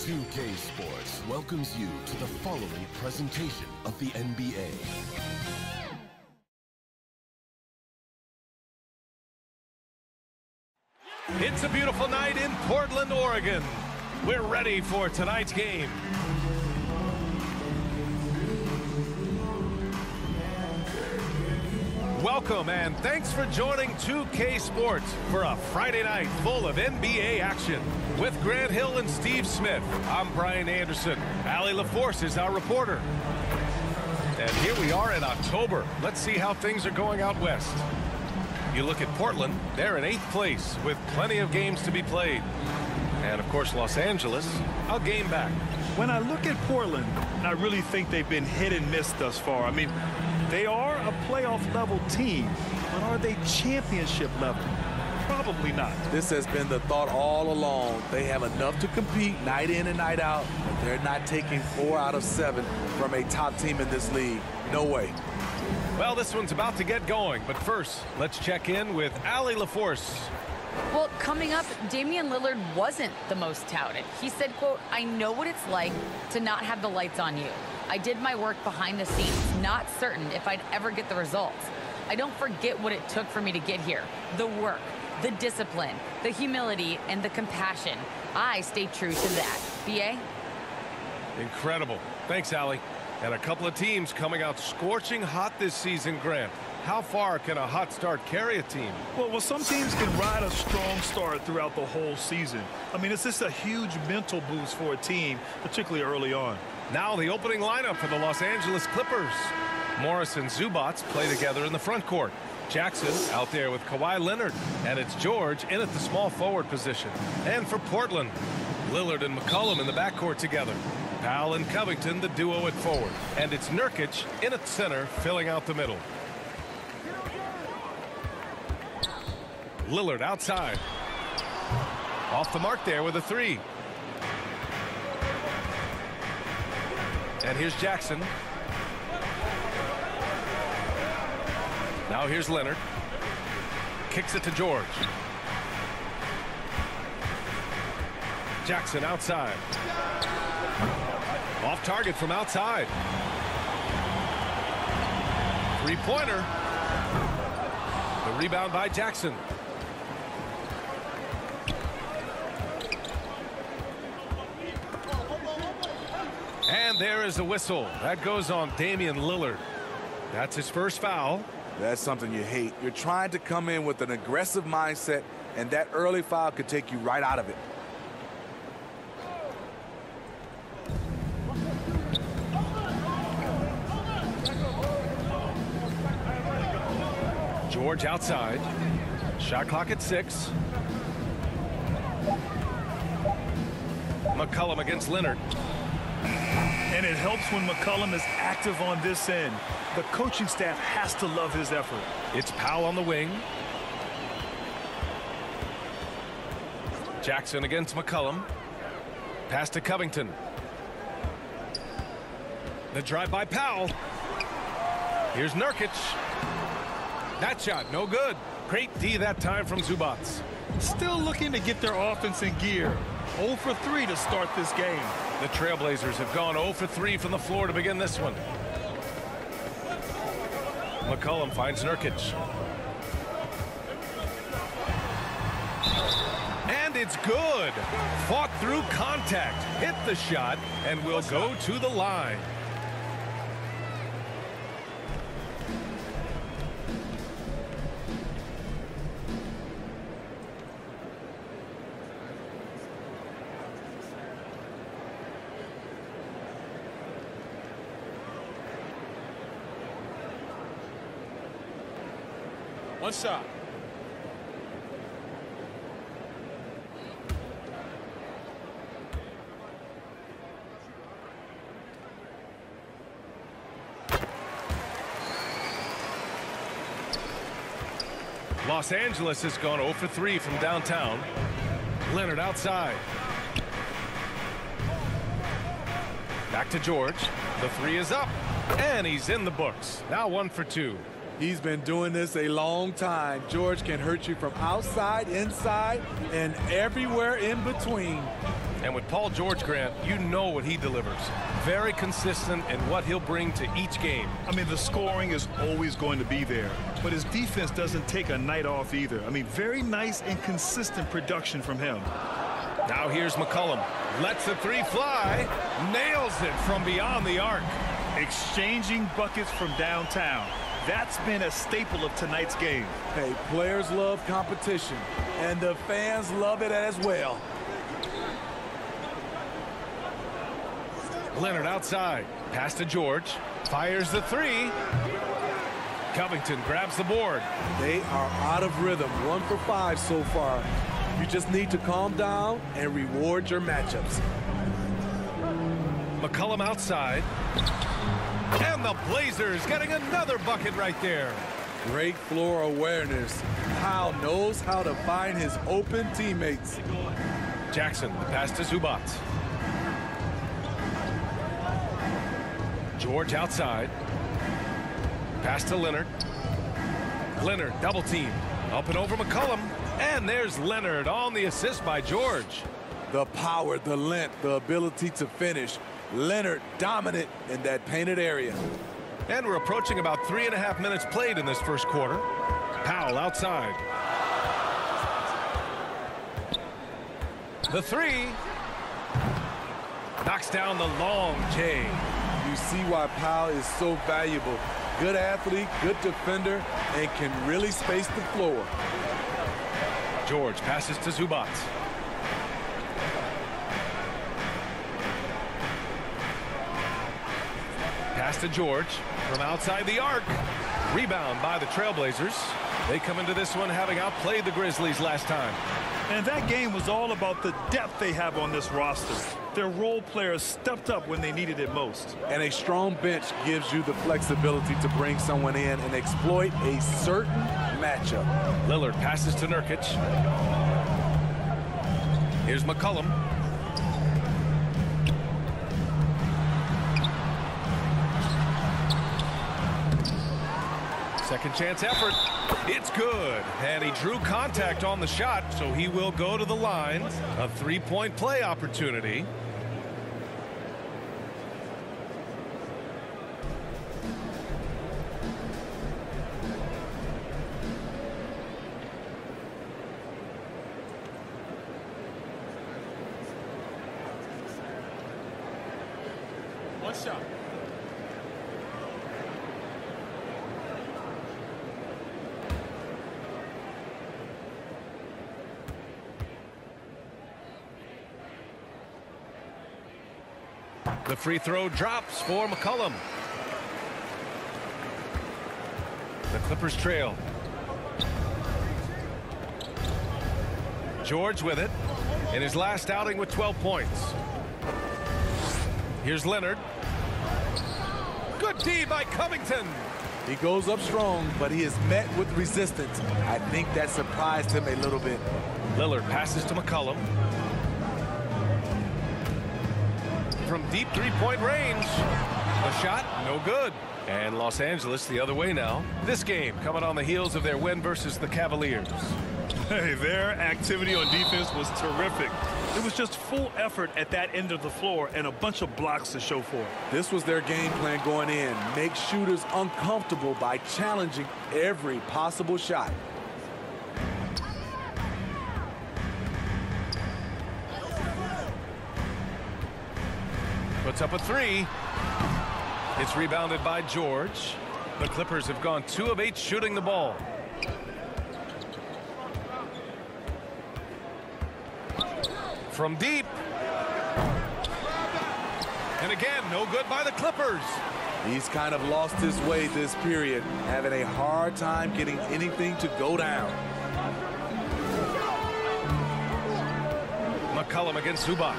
2K Sports welcomes you to the following presentation of the NBA. It's a beautiful night in Portland, Oregon. We're ready for tonight's game. Welcome and thanks for joining 2K Sports for a Friday night full of NBA action. With Grant Hill and Steve Smith, I'm Brian Anderson. Allie LaForce is our reporter. And here we are in October. Let's see how things are going out west. You look at Portland, they're in 8th place with plenty of games to be played. And of course, Los Angeles, a game back. When I look at Portland, I really think they've been hit and miss thus far. I mean, they are a playoff level team, but are they championship level? Probably not. This has been the thought all along. They have enough to compete night in and night out, but they're not taking 4 out of 7 from a top team in this league. No way. Well, this one's about to get going, but first, let's check in with Allie LaForce. Well, coming up, Damian Lillard wasn't the most touted. He said, quote, "I know what it's like to not have the lights on you. I did my work behind the scenes, not certain if I'd ever get the results. I don't forget what it took for me to get here. The work, the discipline, the humility, and the compassion. I stay true to that." B.A.? Incredible. Thanks, Allie. And a couple of teams coming out scorching hot this season, Grant. How far can a hot start carry a team? Well, some teams can ride a strong start throughout the whole season. I mean, it's just a huge mental boost for a team, particularly early on. Now the opening lineup for the Los Angeles Clippers. Morris and Zubats play together in the front court. Jackson out there with Kawhi Leonard. And it's George in at the small forward position. And for Portland, Lillard and McCollum in the backcourt together. Powell and Covington, the duo at forward. And it's Nurkic in at center, filling out the middle. Lillard outside. Off the mark there with a 3. And here's Jackson. Now here's Leonard. Kicks it to George. Jackson outside. Off target from outside. Three-pointer. The rebound by Jackson. And there is a whistle. That goes on Damian Lillard. That's his first foul. That's something you hate. You're trying to come in with an aggressive mindset, and that early foul could take you right out of it. George outside. Shot clock at 6. McCollum against Leonard. And it helps when McCollum is active on this end. The coaching staff has to love his effort. It's Powell on the wing. Jackson against McCollum. Pass to Covington. The drive by Powell. Here's Nurkic. That shot, no good. Great D that time from Zubats. Still looking to get their offense in gear. 0 for 3 to start this game. The Trailblazers have gone 0 for 3 from the floor to begin this one. McCollum finds Nurkic. And it's good. Fought through contact. Hit the shot and will go to the line. One shot. Los Angeles has gone 0 for 3 from downtown. Leonard outside. Back to George. The 3 is up. And he's in the books. Now 1 for 2. He's been doing this a long time. George can hurt you from outside, inside, and everywhere in between. And with Paul George, Grant, you know what he delivers. Very consistent in what he'll bring to each game. I mean, the scoring is always going to be there, but his defense doesn't take a night off either. I mean, very nice and consistent production from him. Now here's McCollum. Lets the three fly. Nails it from beyond the arc. Exchanging buckets from downtown. That's been a staple of tonight's game. Hey, players love competition, and the fans love it as well. Leonard outside. Pass to George. Fires the three. Covington grabs the board. They are out of rhythm. 1 for 5 so far. You just need to calm down and reward your matchups. McCollum outside. And the Blazers getting another bucket right there. Great floor awareness. Powell knows how to find his open teammates. Jackson, the pass to Zubac. George outside. Pass to Leonard. Leonard double team. Up and over McCollum. And there's Leonard on the assist by George. The power, the length, the ability to finish. Leonard dominant in that painted area. And we're approaching about 3.5 minutes played in this first quarter. Powell outside. The three. Knocks down the long J. You see why Powell is so valuable. Good athlete, good defender, and can really space the floor. George passes to Zubac. Pass to George from outside the arc. Rebound by the Trailblazers. They come into this one having outplayed the Grizzlies last time. And that game was all about the depth they have on this roster. Their role players stepped up when they needed it most. And a strong bench gives you the flexibility to bring someone in and exploit a certain matchup. Lillard passes to Nurkic. Here's McCollum. Second chance effort. It's good. And he drew contact on the shot, so he will go to the line. A three-point play opportunity. One shot. The free throw drops for McCollum. The Clippers trail. George with it in his last outing with 12 points. Here's Leonard. Good D by Covington. He goes up strong, but he is met with resistance. I think that surprised him a little bit. Lillard passes to McCollum. From deep three-point range. The shot, no good. And Los Angeles the other way now. This game coming on the heels of their win versus the Cavaliers. Hey, their activity on defense was terrific. It was just full effort at that end of the floor and a bunch of blocks to show for it. This was their game plan going in. Make shooters uncomfortable by challenging every possible shot. Puts up a three. It's rebounded by George. The Clippers have gone 2 of 8 shooting the ball. From deep. And again, no good by the Clippers. He's kind of lost his way this period, having a hard time getting anything to go down. McCollum against Zubac.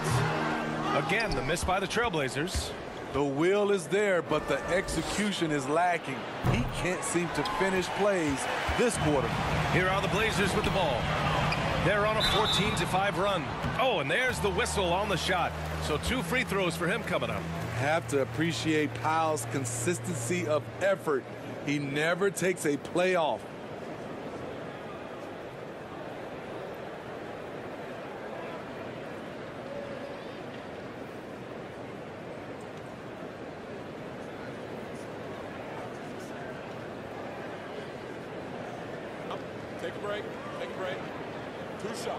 Again, the miss by the Trailblazers. The will is there, but the execution is lacking. He can't seem to finish plays this quarter. Here are the Blazers with the ball. They're on a 14-5 run. Oh, and there's the whistle on the shot. So 2 free throws for him coming up. Have to appreciate Powell's consistency of effort. He never takes a play off. Take a break. Take a break. 2 shots.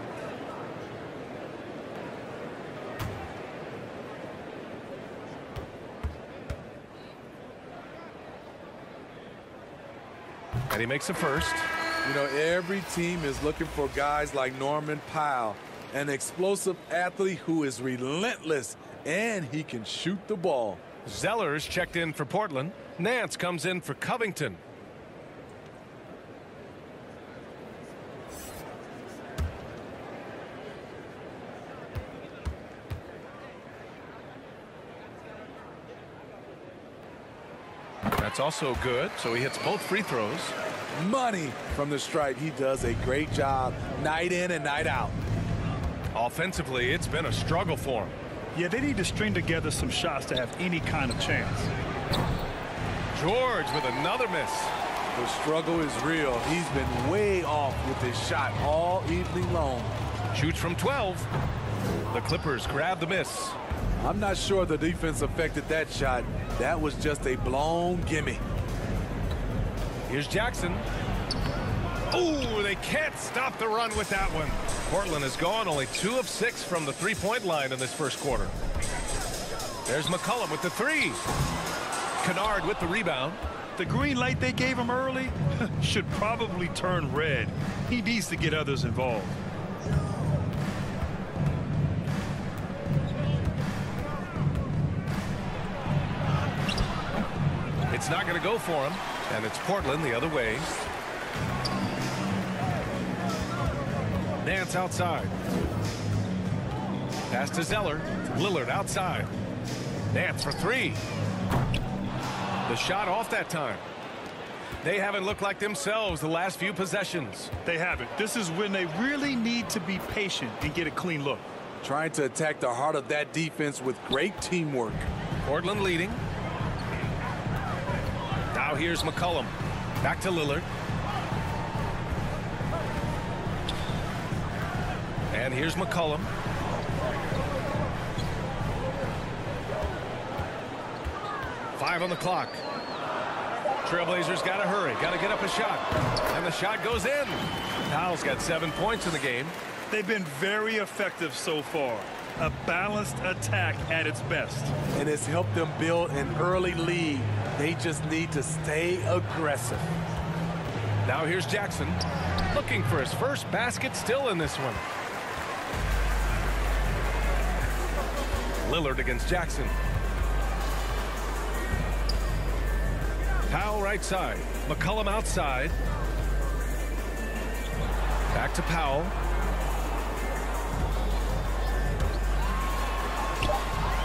And he makes a first. You know, every team is looking for guys like Norman Powell, an explosive athlete who is relentless, and he can shoot the ball. Zeller's checked in for Portland. Nance comes in for Covington. That's also good, so he hits both free throws. Money from the stripe. He does a great job night in and night out. Offensively, it's been a struggle for him. Yeah, they need to string together some shots to have any kind of chance. George with another miss. The struggle is real. He's been way off with his shot all evening long. Shoots from 12. The Clippers grab the miss. I'm not sure the defense affected that shot. That was just a blown gimme. Here's Jackson. Ooh, they can't stop the run with that one. Portland has gone only 2 of 6 from the three-point line in this first quarter. There's McCollum with the 3. Kennard with the rebound. The green light they gave him early should probably turn red. He needs to get others involved. It's not going to go for him, and it's Portland the other way. Nance outside. Pass to Zeller. Lillard outside. Nance for 3. The shot off that time. They haven't looked like themselves the last few possessions. They haven't. This is when they really need to be patient and get a clean look. Trying to attack the heart of that defense with great teamwork. Portland leading. Now here's McCollum. Back to Lillard. And here's McCollum. Five on the clock. Trailblazers got to hurry. Got to get up a shot. And the shot goes in. Powell's got 7 points in the game. They've been very effective so far. A balanced attack at its best. And it's helped them build an early lead. They just need to stay aggressive. Now here's Jackson. Looking for his first basket still in this one. Lillard against Jackson. Powell right side. McCollum outside. Back to Powell.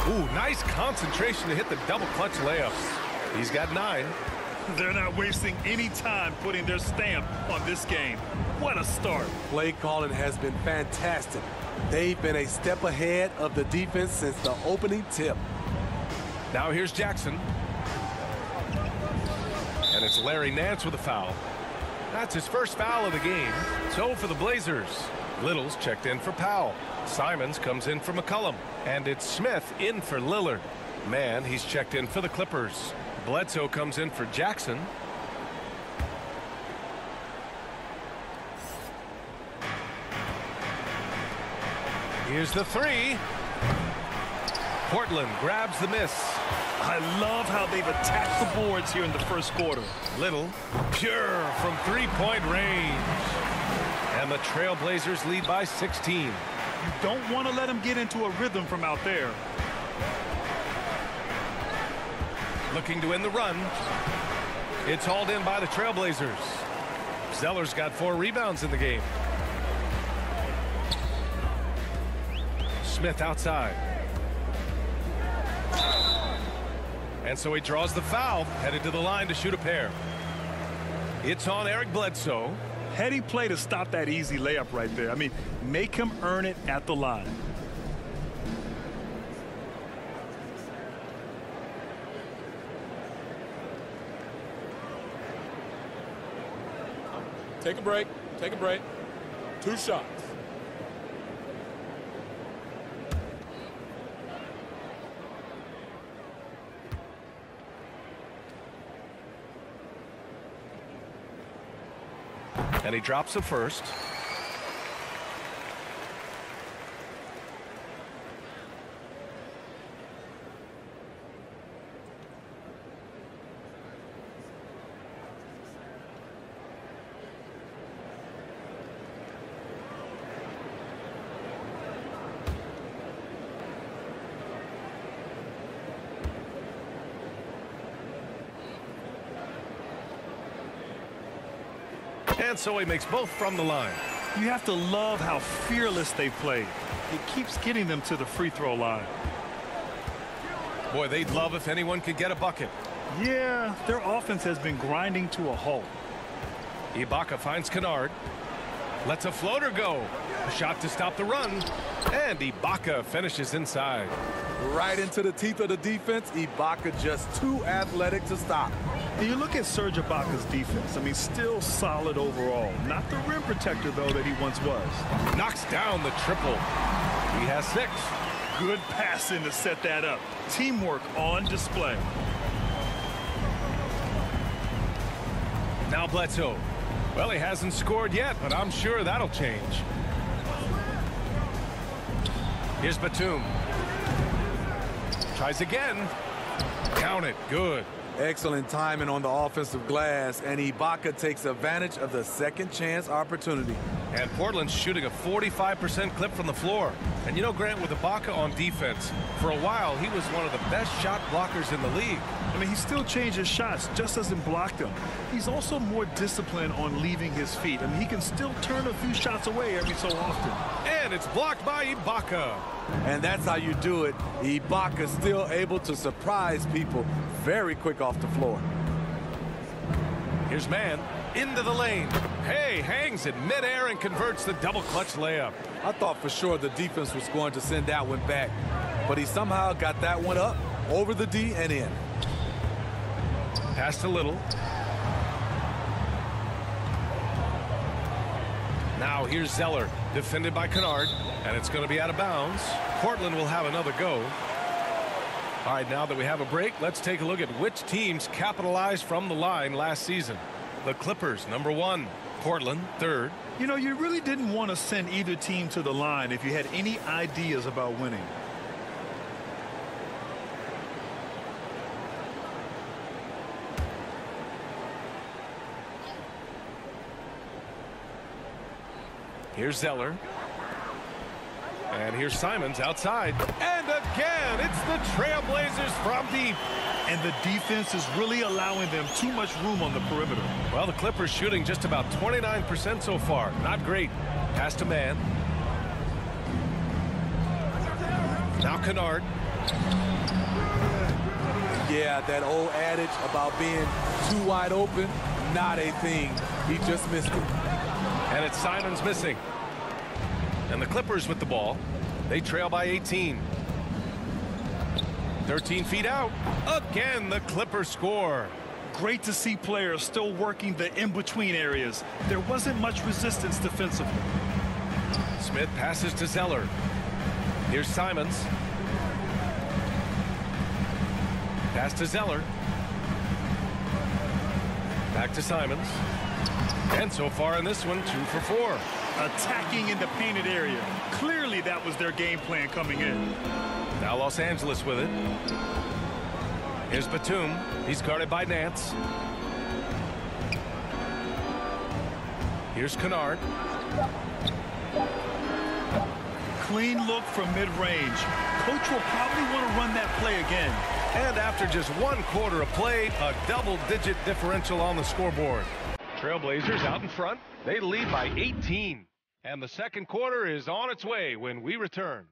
Ooh, nice concentration to hit the double clutch layup. He's got 9. They're not wasting any time putting their stamp on this game. What a start. Play calling has been fantastic. They've been a step ahead of the defense since the opening tip. Now here's Jackson. And it's Larry Nance with a foul. That's his first foul of the game. So for the Blazers, Little's checked in for Powell. Simons comes in for McCollum. And it's Smith in for Lillard. Man, he's checked in for the Clippers. Bledsoe comes in for Jackson. Here's the 3. Portland grabs the miss. I love how they've attacked the boards here in the first quarter. Little, pure from three-point range. And the Trailblazers lead by 16. You don't want to let them get into a rhythm from out there. Looking to end the run. It's hauled in by the Trailblazers. Zeller's got 4 rebounds in the game. Smith outside. And so he draws the foul, headed to the line to shoot a pair. It's on Eric Bledsoe. Heady play to stop that easy layup right there. I mean, make him earn it at the line. Take a break. Take a break. 2 shots. And he drops it first. And so he makes both from the line. You have to love how fearless they played. It keeps getting them to the free throw line. Boy, they'd love if anyone could get a bucket. Yeah, their offense has been grinding to a halt. Ibaka finds Kennard. Lets a floater go. A shot to stop the run. And Ibaka finishes inside. Right into the teeth of the defense. Ibaka just too athletic to stop. And you look at Serge Ibaka's defense. I mean, still solid overall. Not the rim protector, though, that he once was. Knocks down the triple. He has 6. Good passing to set that up. Teamwork on display. Now Bledsoe. Well, he hasn't scored yet, but I'm sure that'll change. Here's Batum. Tries again. Count it. Good. Excellent timing on the offensive glass, and Ibaka takes advantage of the second chance opportunity. And Portland's shooting a 45% clip from the floor. And you know, Grant, with Ibaka on defense, for a while he was one of the best shot blockers in the league. I mean, he still changes shots, just doesn't block them. He's also more disciplined on leaving his feet. I mean, he can still turn a few shots away every so often. And it's blocked by Ibaka. And that's how you do it. Ibaka still able to surprise people very quick off the floor. Here's Man into the lane. Hey, hangs in midair and converts the double clutch layup. I thought for sure the defense was going to send that one back, but he somehow got that one up over the D and in. Pass to Little. Now here's Zeller, defended by Kennard, and it's going to be out of bounds. Portland will have another go. All right, now that we have a break, let's take a look at which teams capitalized from the line last season. The Clippers, number 1. Portland, 3rd. You know, you really didn't want to send either team to the line if you had any ideas about winning. Here's Zeller. And here's Simons outside. And again, it's the Trailblazers from deep. And the defense is really allowing them too much room on the perimeter. Well, the Clippers shooting just about 29% so far. Not great. Pass to Man. Now Kennard. Yeah, that old adage about being too wide open, not a thing. He just missed it. And it's Simons missing. And the Clippers with the ball. They trail by 18. 13 feet out. Again, the Clippers score. Great to see players still working the in-between areas. There wasn't much resistance defensively. Smith passes to Zeller. Here's Simons. Pass to Zeller. Back to Simons. And so far in this one, 2 for 4. Attacking in the painted area. Clearly that was their game plan coming in. Now Los Angeles with it. Here's Batum. He's guarded by Nance. Here's Kennard. Clean look from mid-range. Coach will probably want to run that play again. And after just 1 quarter of play, a double-digit differential on the scoreboard. Trailblazers out in front. They lead by 18. And the second quarter is on its way when we return.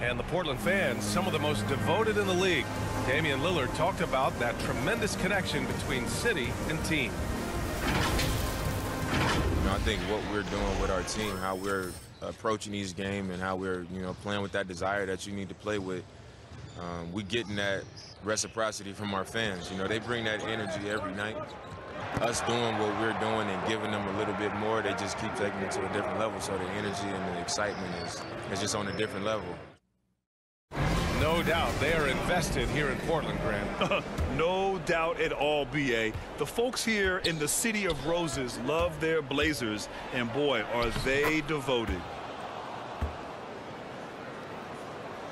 And the Portland fans, some of the most devoted in the league. Damian Lillard talked about that tremendous connection between city and team. You know, I think what we're doing with our team, how we're approaching each game and how we're, playing with that desire that you need to play with. We getting that reciprocity from our fans. You know, they bring that energy every night. Us doing what we're doing and giving them a little bit more, they just keep taking it to a different level. So the energy and the excitement is just on a different level. No doubt they are invested here in Portland, Grant. No doubt at all, B.A. The folks here in the City of Roses love their Blazers, and boy, are they devoted.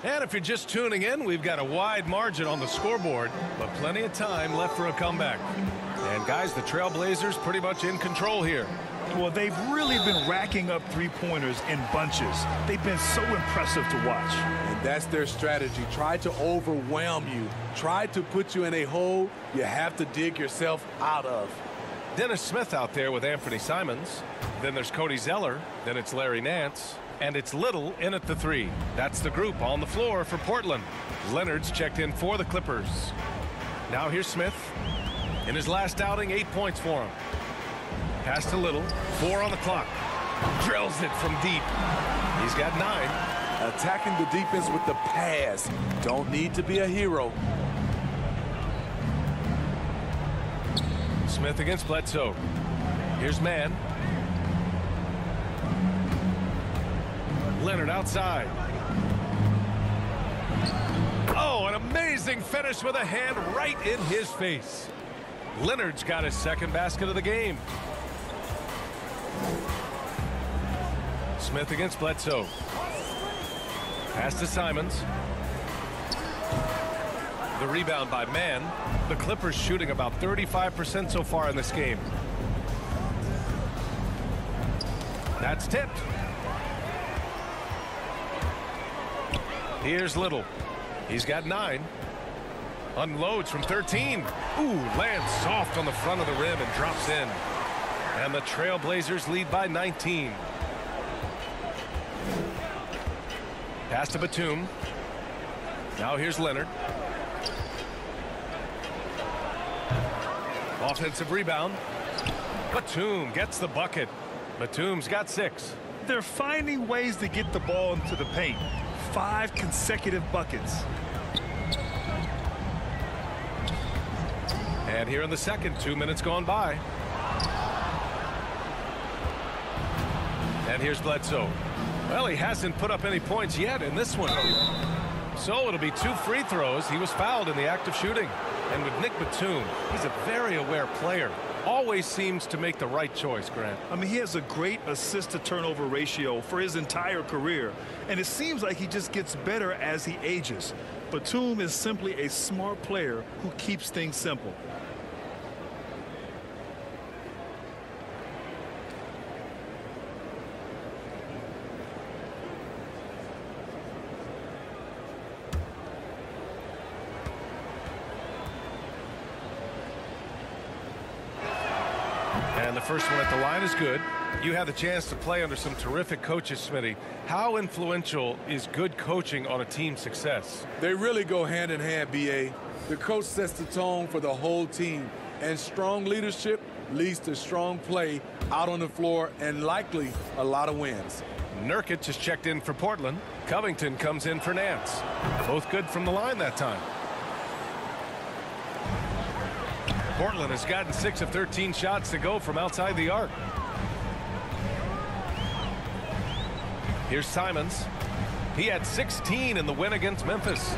And if you're just tuning in, we've got a wide margin on the scoreboard, but plenty of time left for a comeback. And guys, the Trail Blazers pretty much in control here. Well, they've really been racking up three-pointers in bunches. They've been so impressive to watch. And that's their strategy. Try to overwhelm you. Try to put you in a hole you have to dig yourself out of. Dennis Smith out there with Anthony Simons. Then there's Cody Zeller. Then it's Larry Nance. And it's Little in at the three. That's the group on the floor for Portland. Leonard's checked in for the Clippers. Now here's Smith. In his last outing, 8 points for him. Pass to Little. 4 on the clock. Drills it from deep. He's got 9. Attacking the defense with the pass. Don't need to be a hero. Smith against Bledsoe. Here's Mann. Leonard outside. Oh, an amazing finish with a hand right in his face. Leonard's got his second basket of the game. Smith against Bledsoe. Pass to Simons. The rebound by Mann. The Clippers shooting about 35% so far in this game. That's tipped. Here's Little. He's got 9. Unloads from 13. Ooh, lands soft on the front of the rim and drops in. And the Trail Blazers lead by 19. Pass to Batum. Now here's Leonard. Offensive rebound. Batum gets the bucket. Batum's got 6. They're finding ways to get the ball into the paint. 5 consecutive buckets. And here in the second, 2 minutes gone by. And here's Bledsoe. Well, he hasn't put up any points yet in this one. So it'll be 2 free throws. He was fouled in the act of shooting. And with Nick Batum, he's a very aware player. Always seems to make the right choice, Grant. I mean, he has a great assist-to-turnover ratio for his entire career. And it seems like he just gets better as he ages. Batum is simply a smart player who keeps things simple. And the first one at the line is good. You had the chance to play under some terrific coaches, Smitty. How influential is good coaching on a team's success? They really go hand in hand, B.A. The coach sets the tone for the whole team, and strong leadership leads to strong play out on the floor and likely a lot of wins. Nurkic has checked in for Portland. Covington comes in for Nance. Both good from the line that time. Portland has gotten 6 of 13 shots to go from outside the arc. Here's Simons. He had 16 in the win against Memphis.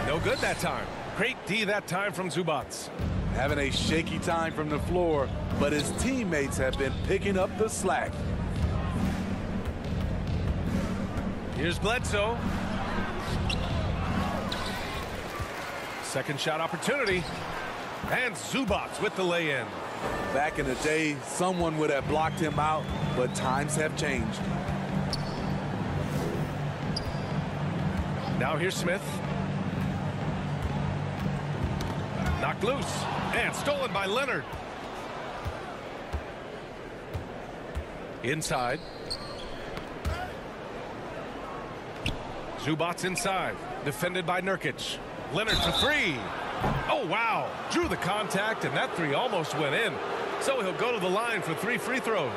No good that time. Great D that time from Zubac. Having a shaky time from the floor, but his teammates have been picking up the slack. Here's Bledsoe. Second shot opportunity. And Zubac with the lay-in. Back in the day, someone would have blocked him out, but times have changed. Now here's Smith. Knocked loose. And stolen by Leonard. Inside. Zubac inside. Defended by Nurkic. Leonard for 3. Oh, wow. Drew the contact, and that 3 almost went in. So he'll go to the line for 3 free throws.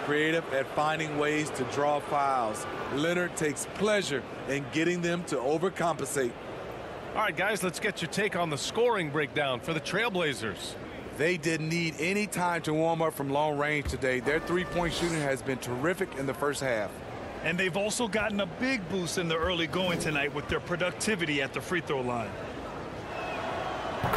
creative at finding ways to draw fouls. Leonard takes pleasure in getting them to overcompensate. All right, guys, let's get your take on the scoring breakdown for the Trailblazers. They didn't need any time to warm up from long range today. Their three-point shooting has been terrific in the first half. And they've also gotten a big boost in the early going tonight with their productivity at the free throw line.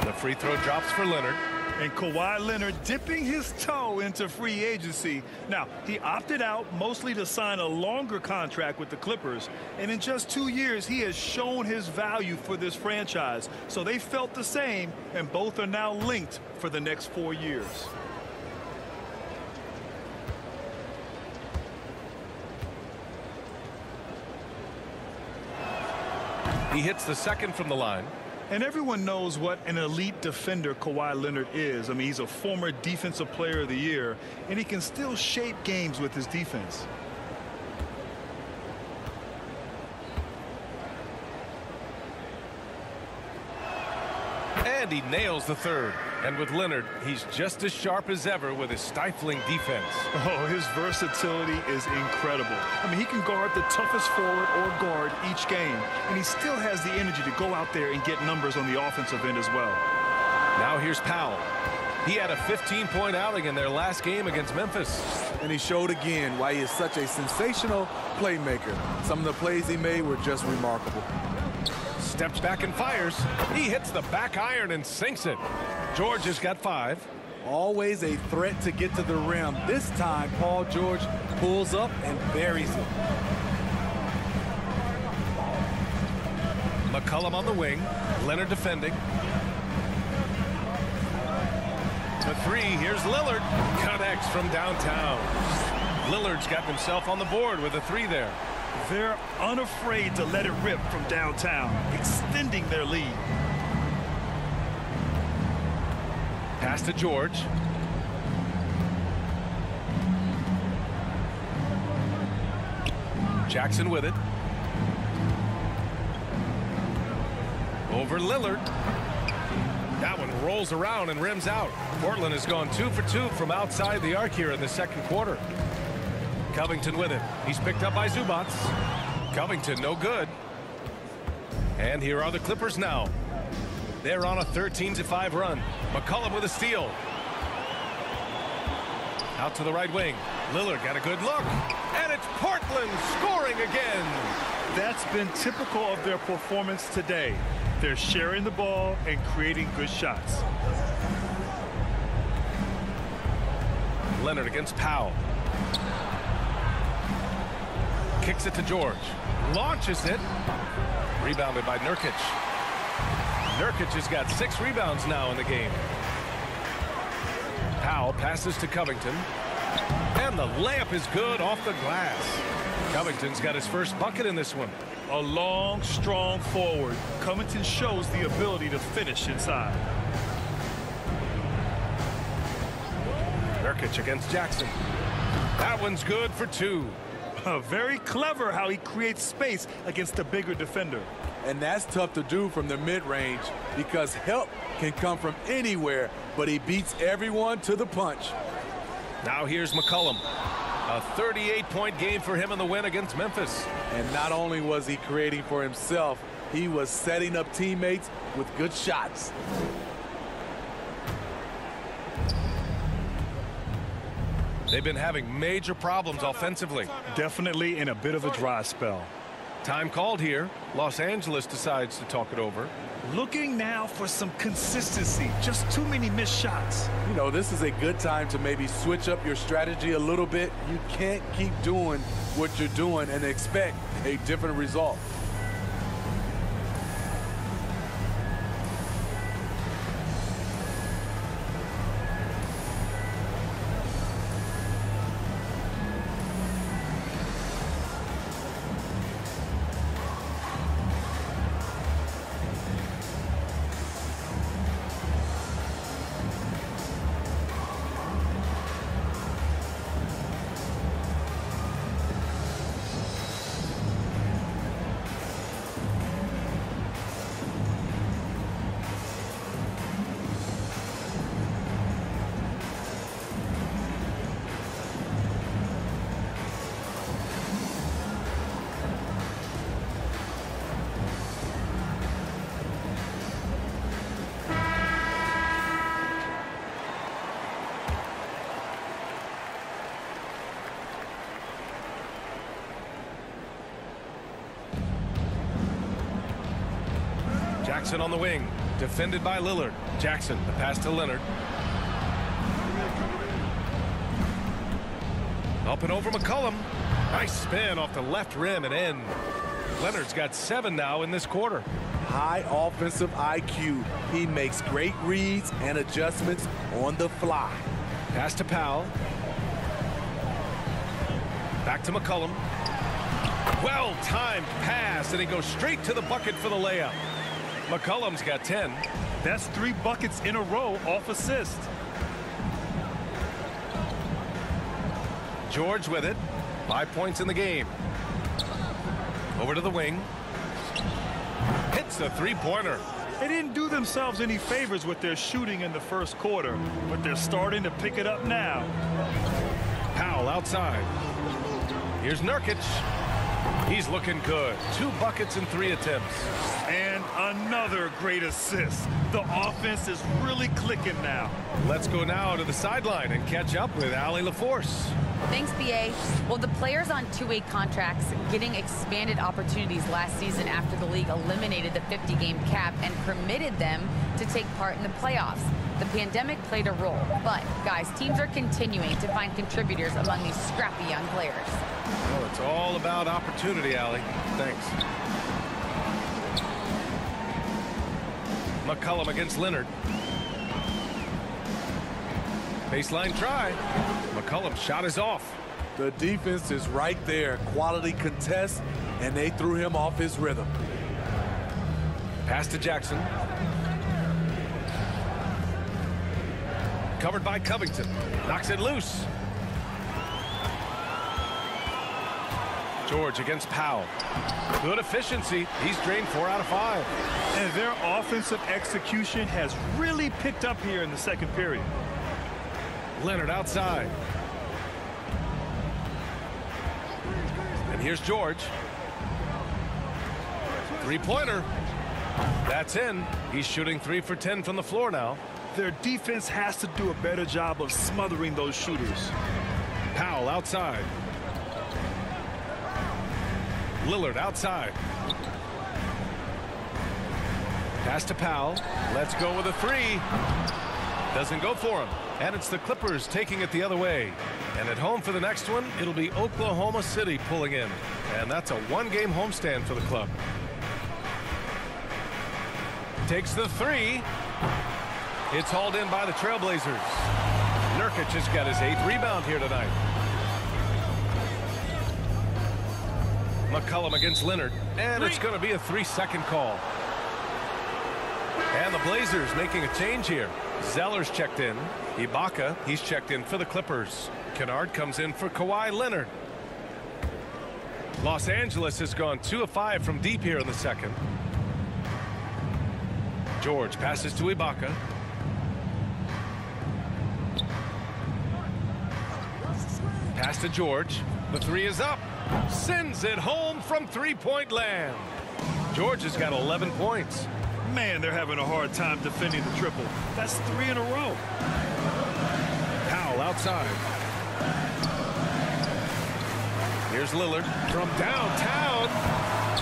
The free throw drops for Leonard. And Kawhi Leonard dipping his toe into free agency. Now, he opted out mostly to sign a longer contract with the Clippers. And in just 2 years, he has shown his value for this franchise. So they felt the same, and both are now linked for the next 4 years. He hits the second from the line. And everyone knows what an elite defender Kawhi Leonard is. I mean, he's a former Defensive Player of the Year, and he can still shape games with his defense. And he nails the third. And with Leonard, he's just as sharp as ever with his stifling defense. Oh, his versatility is incredible. I mean, he can guard the toughest forward or guard each game, and he still has the energy to go out there and get numbers on the offensive end as well. Now here's Powell. He had a 15-point outing in their last game against Memphis. And he showed again why he is such a sensational playmaker. Some of the plays he made were just remarkable. Steps back and fires. He hits the back iron and sinks it. George has got 5. Always a threat to get to the rim. This time, Paul George pulls up and buries it. McCollum on the wing. Leonard defending. The three. Here's Lillard. Connects from downtown. Lillard's got himself on the board with a 3 there. They're unafraid to let it rip from downtown, extending their lead. Pass to George. Jackson with it. Over Lillard. That one rolls around and rims out. Portland has gone 2 for 2 from outside the arc here in the second quarter. Covington with it. He's picked up by Zubats. Covington no good. And here are the Clippers now. They're on a 13-5 run. McCollum with a steal. Out to the right wing. Lillard got a good look. And it's Portland scoring again. That's been typical of their performance today. They're sharing the ball and creating good shots. Leonard against Powell. Kicks it to George. Launches it. Rebounded by Nurkic. Nurkic has got 6 rebounds now in the game. Powell passes to Covington. And the layup is good off the glass. Covington's got his first bucket in this one. A long, strong forward. Covington shows the ability to finish inside. Nurkic against Jackson. That one's good for 2. Very clever how he creates space against a bigger defender. And that's tough to do from the mid-range because help can come from anywhere, but he beats everyone to the punch. Now here's McCollum. A 38-point game for him in the win against Memphis. And not only was he creating for himself, he was setting up teammates with good shots. They've been having major problems offensively. Definitely in a bit of a dry spell. Time called here. Los Angeles decides to talk it over. Looking now for some consistency. Just too many missed shots. You know, this is a good time to maybe switch up your strategy a little bit. You can't keep doing what you're doing and expect a different result. Jackson on the wing, defended by Lillard. Jackson, the pass to Leonard. Up and over McCollum. Nice spin off the left rim and in. Leonard's got 7 now in this quarter. High offensive IQ. He makes great reads and adjustments on the fly. Pass to Powell. Back to McCollum. Well-timed pass, and he goes straight to the bucket for the layup. McCollum's got 10. That's 3 buckets in a row off assist. George with it. 5 points in the game. Over to the wing. Hits the three-pointer. They didn't do themselves any favors with their shooting in the first quarter, but they're starting to pick it up now. Powell outside. Here's Nurkic. He's looking good. 2 buckets in 3 attempts. And another great assist. The offense is really clicking now. Let's go now to the sideline and catch up with Allie LaForce. Thanks, BA. Well, the players on two-way contracts getting expanded opportunities last season after the league eliminated the 50-game cap and permitted them to take part in the playoffs. The pandemic played a role, but, guys, teams are continuing to find contributors among these scrappy young players. Well, it's all about opportunity, Allie. Thanks. McCollum against Leonard. Baseline try. McCollum's shot is off. The defense is right there. Quality contest, and they threw him off his rhythm. Pass to Jackson. Covered by Covington. Knocks it loose. George against Powell. Good efficiency. He's drained 4 out of 5. And their offensive execution has really picked up here in the second period. Leonard outside. And here's George. Three-pointer. That's in. He's shooting 3 for 10 from the floor now. Their defense has to do a better job of smothering those shooters. Powell outside. Lillard outside. Pass to Powell. Let's go with a 3. Doesn't go for him. And it's the Clippers taking it the other way. And at home for the next one, it'll be Oklahoma City pulling in. And that's a 1-game homestand for the club. Takes the 3. It's hauled in by the Trailblazers. Nurkic has got his 8th rebound here tonight. McCollum against Leonard. And it's going to be a 3-second call. And the Blazers making a change here. Zeller's checked in. Ibaka, he's checked in for the Clippers. Kennard comes in for Kawhi Leonard. Los Angeles has gone 2 of 5 from deep here in the second. George passes to Ibaka. Pass to George. The 3 is up. Sends it home from three-point land. George has got 11 points. Man, they're having a hard time defending the triple. That's 3 in a row. Powell outside. Here's Lillard from downtown.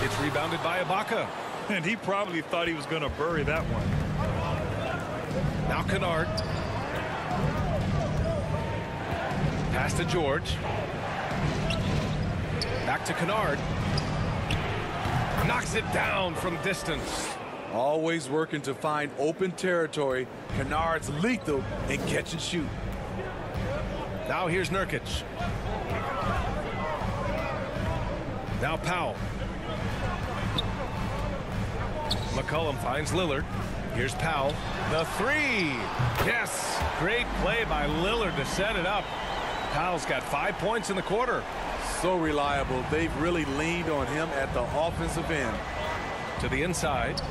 It's rebounded by Ibaka. And he probably thought he was going to bury that one. Now Kennard. Pass to George. Back to Kennard. Knocks it down from distance. Always working to find open territory. Kennard's lethal in catch and shoot. Now here's Nurkic. Now Powell. McCollum finds Lillard. Here's Powell. The 3. Yes. Great play by Lillard to set it up. Powell's got 5 points in the quarter. So reliable. They've really leaned on him at the offensive end. To the inside.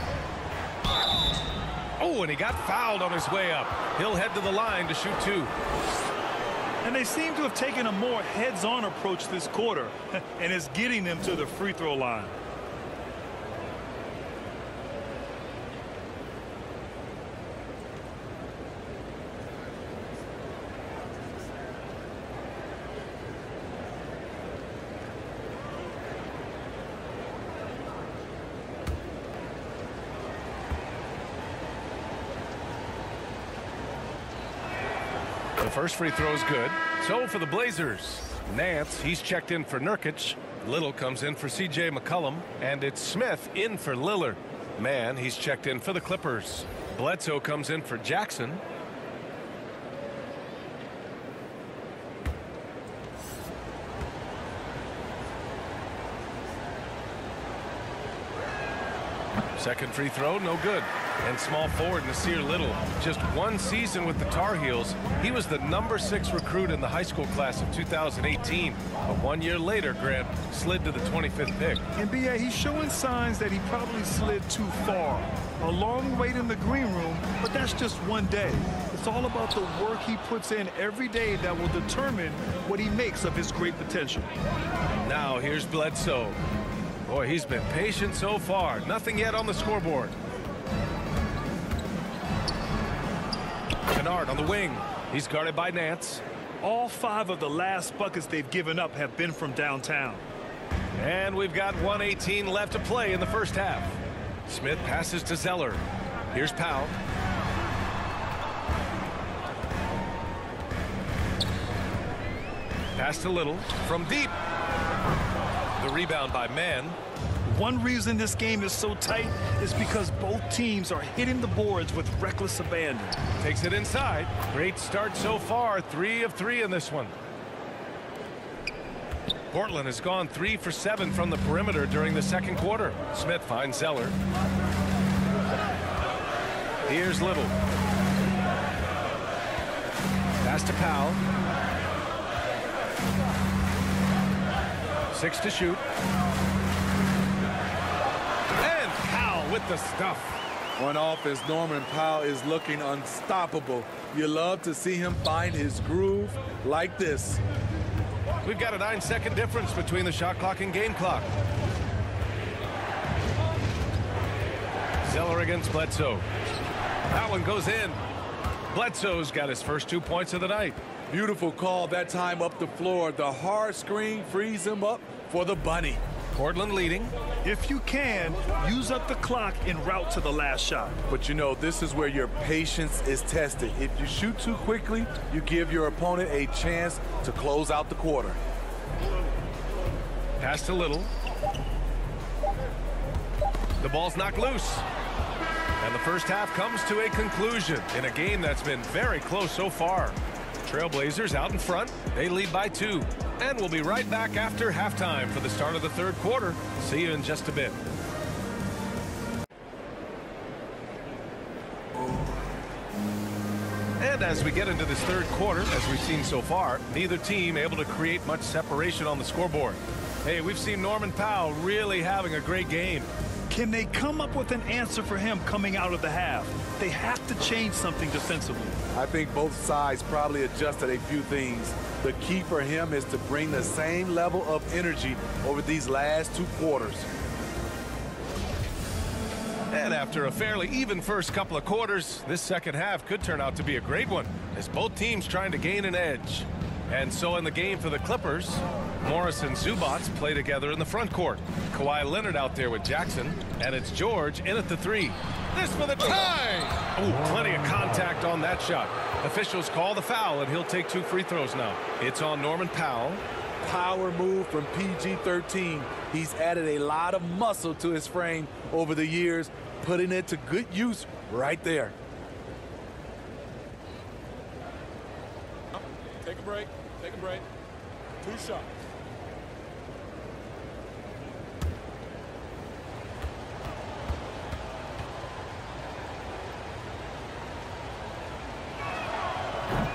Oh, and he got fouled on his way up. He'll head to the line to shoot 2. And they seem to have taken a more heads-on approach this quarter, and it's getting them to the free throw line. First free throw is good. So for the Blazers, Nance, he's checked in for Nurkic. Little comes in for C.J. McCollum. And it's Smith in for Lillard. Mann, he's checked in for the Clippers. Bledsoe comes in for Jackson. Second free throw, no good. And small forward Nasir Little, just one season with the Tar Heels. He was the #6 recruit in the high school class of 2018. But 1 year later, Grant slid to the 25th pick. And B.A., he's showing signs that he probably slid too far. A long wait in the green room, but that's just one day. It's all about the work he puts in every day that will determine what he makes of his great potential. Now here's Bledsoe. Boy, he's been patient so far. Nothing yet on the scoreboard. Kennard on the wing. He's guarded by Nance. All 5 of the last buckets they've given up have been from downtown. And we've got 1:18 left to play in the first half. Smith passes to Zeller. Here's Powell. Pass to Little from deep. The rebound by Mann. One reason this game is so tight is because both teams are hitting the boards with reckless abandon. Takes it inside. Great start so far. 3 of 3 in this one. Portland has gone 3 for 7 from the perimeter during the second quarter. Smith finds Zeller. Here's Little. Pass to Powell. 6 to shoot. And Powell with the stuff. On offense, Norman Powell is looking unstoppable. You love to see him find his groove like this. We've got a 9-second difference between the shot clock and game clock. Zeller against Bledsoe. That one goes in. Bledsoe's got his first 2 points of the night. Beautiful call that time up the floor. The hard screen frees him up for the bunny. Portland leading. If you can, use up the clock en route to the last shot. But you know, this is where your patience is tested. If you shoot too quickly, you give your opponent a chance to close out the quarter. Pass to Little. The ball's knocked loose. And the first half comes to a conclusion in a game that's been very close so far. Trailblazers out in front. They lead by 2. And we'll be right back after halftime for the start of the third quarter. See you in just a bit. And as we get into this third quarter, as we've seen so far, neither team able to create much separation on the scoreboard. Hey, we've seen Norman Powell really having a great game. Can they come up with an answer for him coming out of the half? They have to change something defensively. I think both sides probably adjusted a few things. The key for him is to bring the same level of energy over these last 2 quarters. And after a fairly even first couple of quarters, this second half could turn out to be a great one, as both teams trying to gain an edge. And so in the game for the Clippers, Morris and Zubac play together in the front court. Kawhi Leonard out there with Jackson, and it's George in at the 3. This for the tie! Oh, plenty of contact on that shot. Officials call the foul, and he'll take 2 free throws now. It's on Norman Powell. Power move from PG-13. He's added a lot of muscle to his frame over the years, putting it to good use right there. Take a break. Take a break. 2 shots.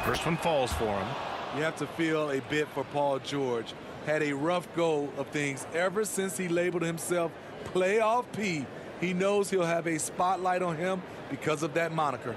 First one falls for him. You have to feel a bit for Paul George. Had a rough go of things ever since he labeled himself Playoff P. He knows he'll have a spotlight on him because of that moniker.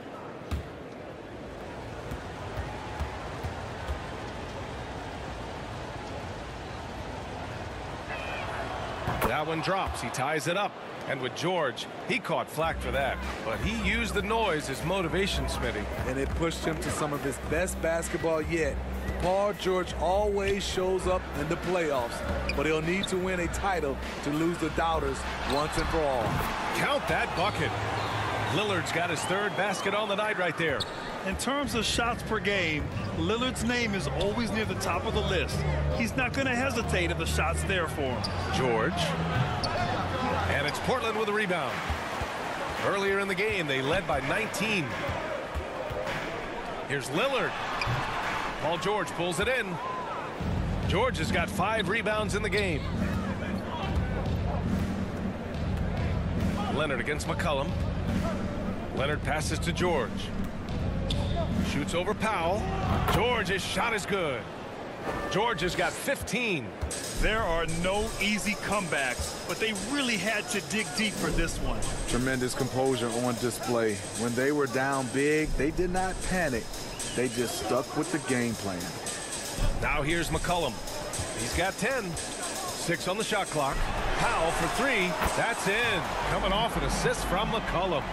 That one drops. He ties it up. And with George, he caught flack for that. But he used the noise as motivation, Smitty. And it pushed him to some of his best basketball yet. Paul George always shows up in the playoffs, but he'll need to win a title to lose the doubters once and for all. Count that bucket. Lillard's got his 3rd basket on the night right there. In terms of shots per game, Lillard's name is always near the top of the list. He's not going to hesitate if the shot's there for him. George. And it's Portland with a rebound. Earlier in the game, they led by 19. Here's Lillard. Paul George pulls it in. George has got 5 rebounds in the game. Leonard against McCollum. Leonard passes to George. Shoots over Powell. George's shot is good. George has got 15. There are no easy comebacks, but they really had to dig deep for this one. Tremendous composure on display. When they were down big, they did not panic. They just stuck with the game plan. Now here's McCollum. He's got 10. 6 on the shot clock. Powell for 3. That's in. Coming off an assist from McCollum.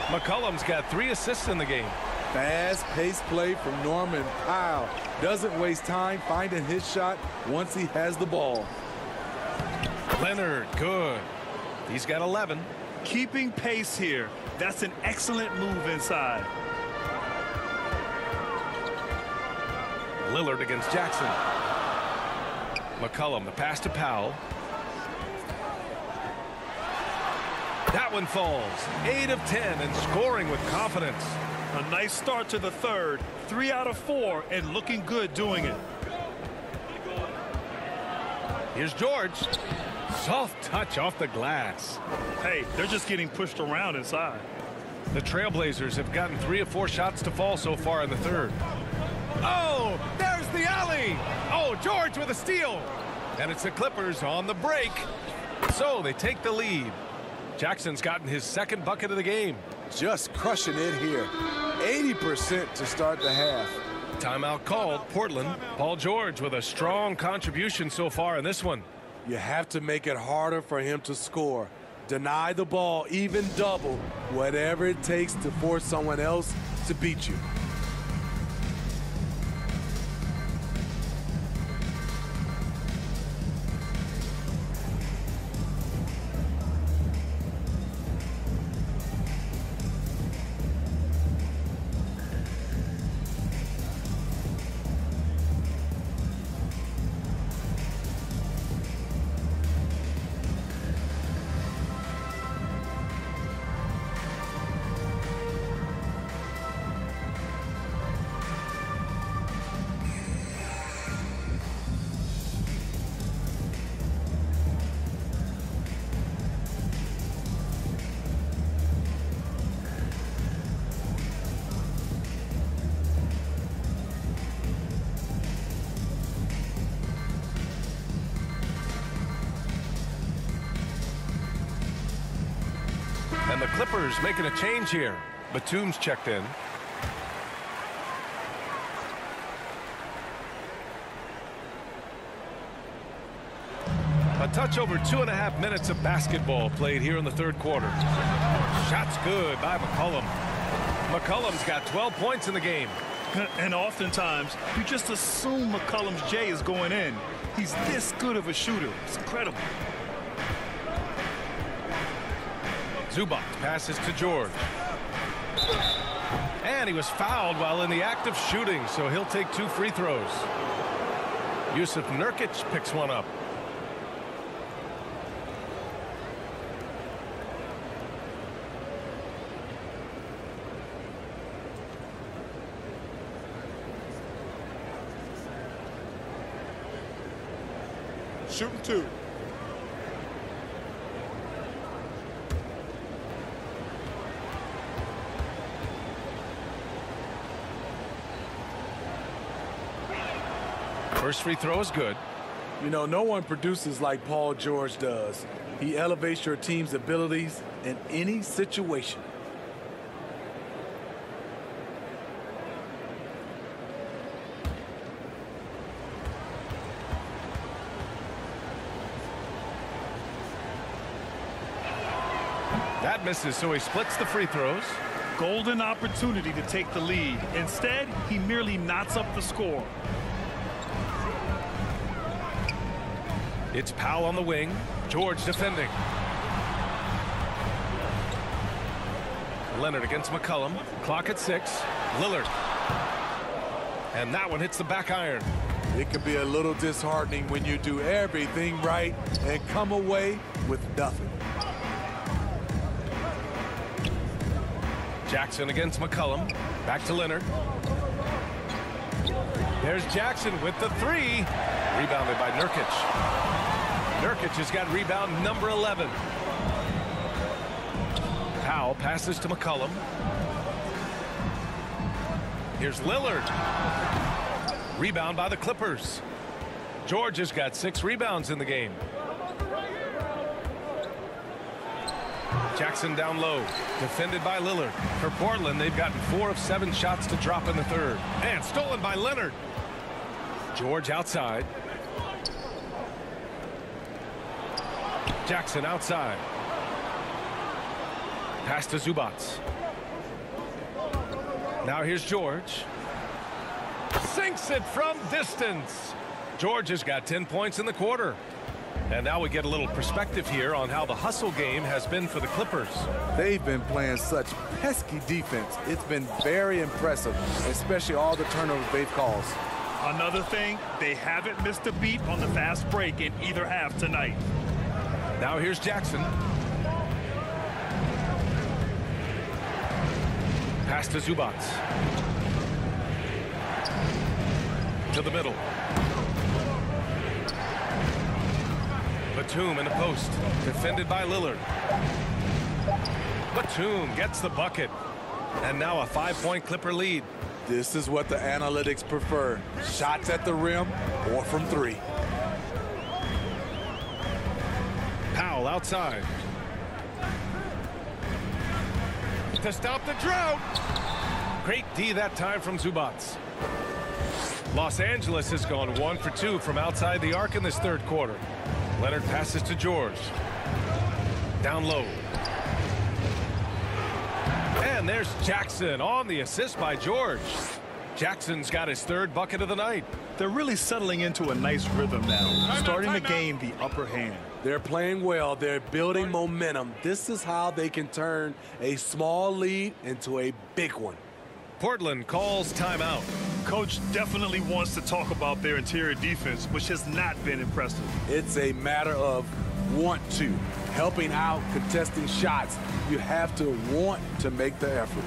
McCollum's got 3 assists in the game. Fast-paced play from Norman Powell. Doesn't waste time finding his shot once he has the ball. Leonard, good. He's got 11. Keeping pace here. That's an excellent move inside. Lillard against Jackson. McCollum, the pass to Powell. That one falls. 8 of 10 and scoring with confidence. A nice start to the third. 3 out of 4 and looking good doing it. Here's George. Soft touch off the glass. Hey, they're just getting pushed around inside. The Trailblazers have gotten 3 of 4 shots to fall so far in the third. Oh, there's the alley. Oh, George with a steal. And it's the Clippers on the break. So they take the lead. Jackson's gotten his 2nd bucket of the game. Just crushing it here. 80% to start the half. Timeout called. Portland. Paul George with a strong contribution so far in this one. You have to make it harder for him to score. Deny the ball, even double, whatever it takes to force someone else to beat you. And the Clippers making a change here. Batum's checked in. A touch over 2.5 minutes of basketball played here in the third quarter. Shot's good by McCollum. McCollum's got 12 points in the game. And oftentimes, you just assume McCollum's J is going in. He's this good of a shooter. It's incredible. Zubac passes to George. And he was fouled while in the act of shooting, so he'll take 2 free throws. Yusuf Nurkic picks one up. Shooting 2. First free throw is good. You know, no one produces like Paul George does. He elevates your team's abilities in any situation. That misses, so he splits the free throws. Golden opportunity to take the lead. Instead, he merely knots up the score. It's Powell on the wing. George defending. Leonard against McCollum. Clock at 6. Lillard. And that one hits the back iron. It can be a little disheartening when you do everything right and come away with nothing. Jackson against McCollum. Back to Leonard. There's Jackson with the three. Rebounded by Nurkic. Nurkic has got rebound number 11. Powell passes to McCollum. Here's Lillard. Rebound by the Clippers. George has got 6 rebounds in the game. Jackson down low, defended by Lillard. For Portland, they've gotten 4 of 7 shots to drop in the third. And stolen by Leonard. George outside. Jackson outside. Pass to Zubats. Now here's George. Sinks it from distance. George has got 10 points in the quarter. And now we get a little perspective here on how the hustle game has been for the Clippers. They've been playing such pesky defense. It's been very impressive, especially all the turnovers they've caused. Another thing, they haven't missed a beat on the fast break in either half tonight. Now here's Jackson. Pass to Zubats. To the middle. Batum in the post. Defended by Lillard. Batum gets the bucket. And now a 5-point Clipper lead. This is what the analytics prefer. Shots at the rim or from 3. Powell outside. To stop the drought. Great D that time from Zubats. Los Angeles has gone 1 for 2 from outside the arc in this third quarter. Leonard passes to George. Down low. And there's Jackson on the assist by George. Jackson's got his 3rd bucket of the night. They're really settling into a nice rhythm now, starting to gain the upper hand. They're playing well. They're building momentum. This is how they can turn a small lead into a big one. Portland calls timeout. Coach definitely wants to talk about their interior defense, which has not been impressive. It's a matter of want to. Helping out, contesting shots. You have to want to make the effort.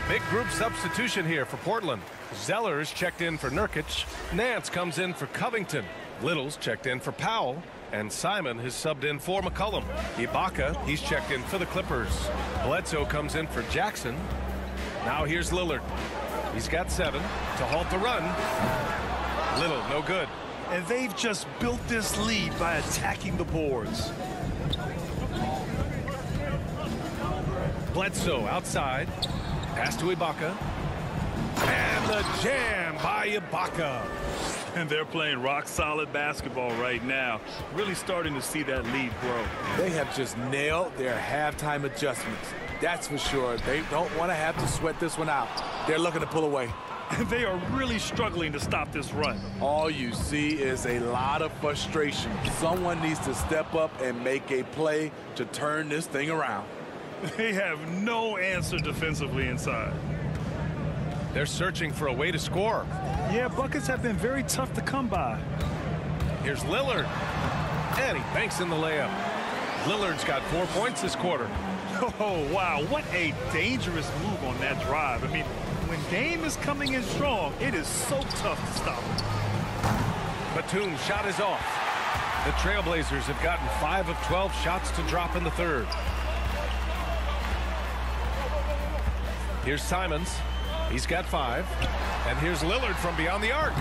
Big group substitution here for Portland. Zeller's checked in for Nurkic. Nance comes in for Covington. Little's checked in for Powell. And Simon has subbed in for McCollum. Ibaka, he's checked in for the Clippers. Bledsoe comes in for Jackson. Now here's Lillard. He's got 7 to halt the run. Little, no good. And they've just built this lead by attacking the boards. Bledsoe outside. Pass to Ibaka. And the jam by Ibaka. And they're playing rock-solid basketball right now. Really starting to see that lead grow. They have just nailed their halftime adjustments. That's for sure. They don't want to have to sweat this one out. They're looking to pull away. And they are really struggling to stop this run. All you see is a lot of frustration. Someone needs to step up and make a play to turn this thing around. They have no answer defensively inside. They're searching for a way to score. Yeah, buckets have been very tough to come by. Here's Lillard. And he banks in the layup. Lillard's got 4 points this quarter. Oh, wow. What a dangerous move on that drive. I mean, when Dame is coming in strong, it is so tough to stop him. Batum's shot is off. The Trailblazers have gotten 5 of 12 shots to drop in the third. Here's Simons. He's got 5. And here's Lillard from beyond the arc.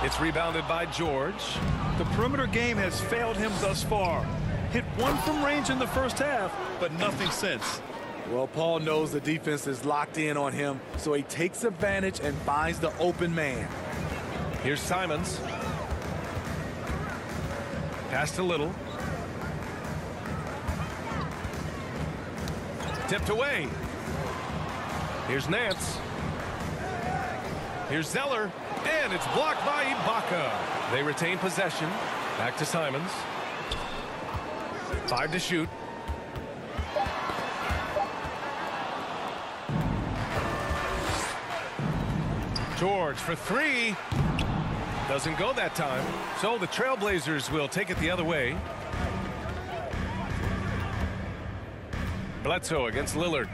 It's rebounded by George. The perimeter game has failed him thus far. Hit 1 from range in the first half, but nothing since. Well, Paul knows the defense is locked in on him, so he takes advantage and finds the open man. Here's Simons. Pass to Little. Tipped away. Here's Nance. Here's Zeller. And it's blocked by Ibaka. They retain possession. Back to Simons. 5 to shoot. George for 3. Doesn't go that time. So the Trailblazers will take it the other way. Bledsoe against Lillard.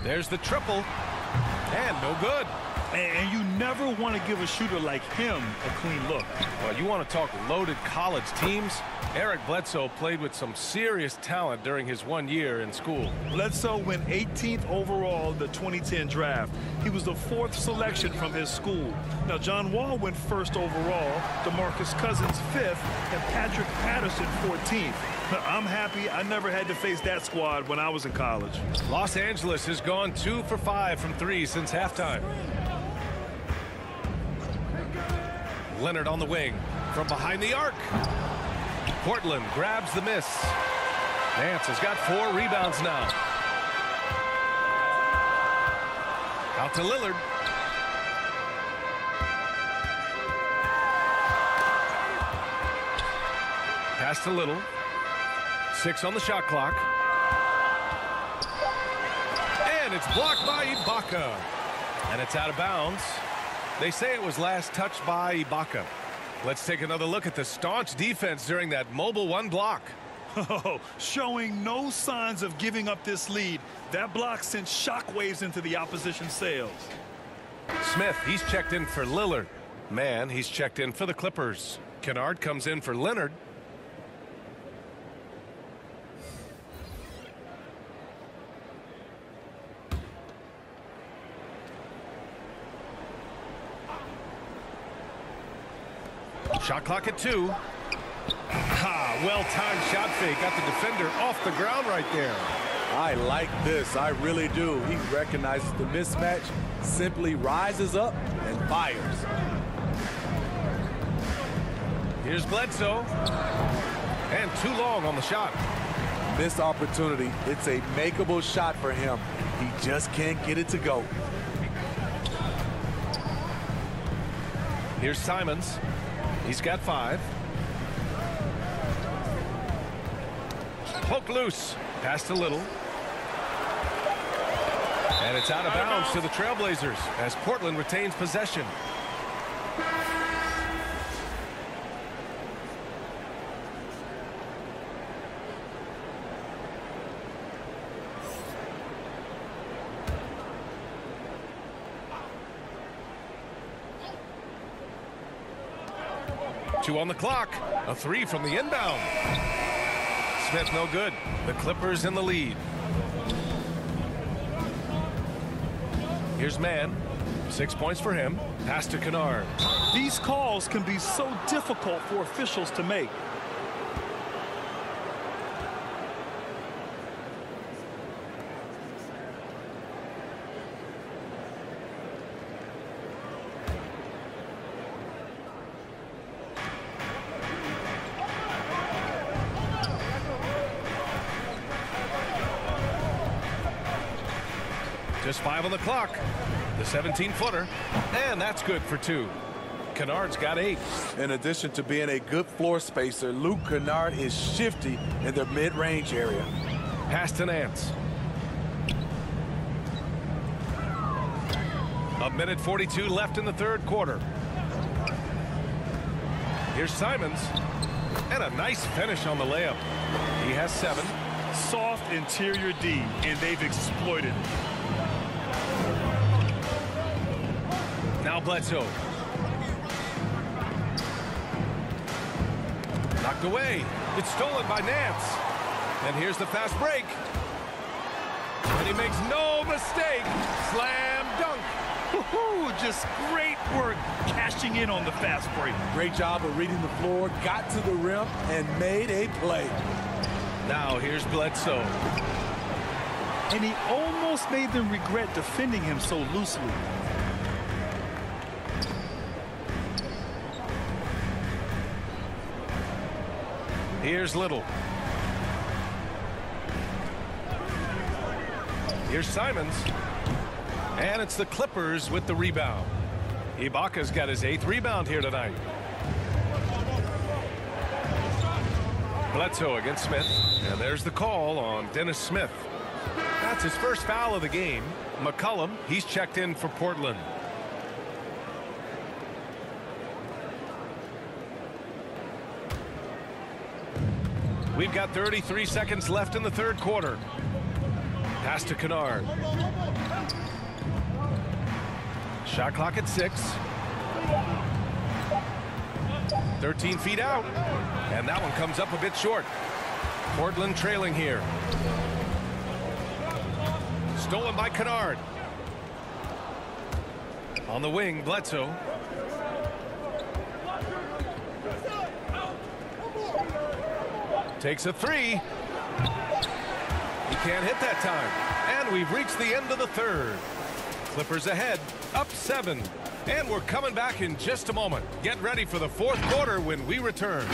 There's the triple. And no good. And you never want to give a shooter like him a clean look. Well, you want to talk loaded college teams? Eric Bledsoe played with some serious talent during his 1 year in school. Bledsoe went 18th overall in the 2010 draft. He was the 4th selection from his school. Now, John Wall went 1st overall, DeMarcus Cousins 5th, and Patrick Patterson 14th. I'm happy I never had to face that squad when I was in college. Los Angeles has gone 2 for 5 from 3 since halftime. Leonard on the wing from behind the arc. Portland grabs the miss. Nance has got 4 rebounds now. Out to Lillard. Pass to Little. 6 on the shot clock. And it's blocked by Ibaka. And it's out of bounds. They say it was last touched by Ibaka. Let's take another look at the staunch defense during that mobile 1 block. Oh, showing no signs of giving up this lead. That block sent shockwaves into the opposition sails. Smith, he's checked in for Lillard. Mann, he's checked in for the Clippers. Kennard comes in for Leonard. Shot clock at 2. Well-timed shot fake. Got the defender off the ground right there. I like this. I really do. He recognizes the mismatch, simply rises up and fires. Here's Bledsoe. And too long on the shot. Missed opportunity. It's a makeable shot for him. He just can't get it to go. Here's Simons. He's got 5. Poke loose. Pass to Little. And it's out of bounds to the Trailblazers as Portland retains possession. Two on the clock. A 3 from the inbound. Smith no good. The Clippers in the lead. Here's Mann. 6 points for him. Pass to Kennard. These calls can be so difficult for officials to make. Just 5 on the clock. The 17-footer. And that's good for 2. Kennard's got 8. In addition to being a good floor spacer, Luke Kennard is shifty in the mid-range area. Pass to Nance. A minute 42 left in the 3rd quarter. Here's Simons. And a nice finish on the layup. He has 7. Soft interior D, and they've exploited it. Now Bledsoe. Knocked away. It's stolen by Nance. And here's the fast break. And he makes no mistake. Slam dunk. Just great work cashing in on the fast break. Great job of reading the floor, got to the rim, and made a play. Now here's Bledsoe. And he almost made them regret defending him so loosely. Here's Little. Here's Simons. And it's the Clippers with the rebound. Ibaka's got his 8th rebound here tonight. Bledsoe against Smith. And there's the call on Dennis Smith. That's his first foul of the game. McCollum, he's checked in for Portland. We've got 33 seconds left in the third quarter. Pass to Kennard. Shot clock at 6. 13 feet out. And that one comes up a bit short. Portland trailing here. Stolen by Kennard. On the wing, Bledsoe. Takes a 3. He can't hit that time. And we've reached the end of the third. Clippers ahead, up 7. And we're coming back in just a moment. Get ready for the fourth quarter when we return.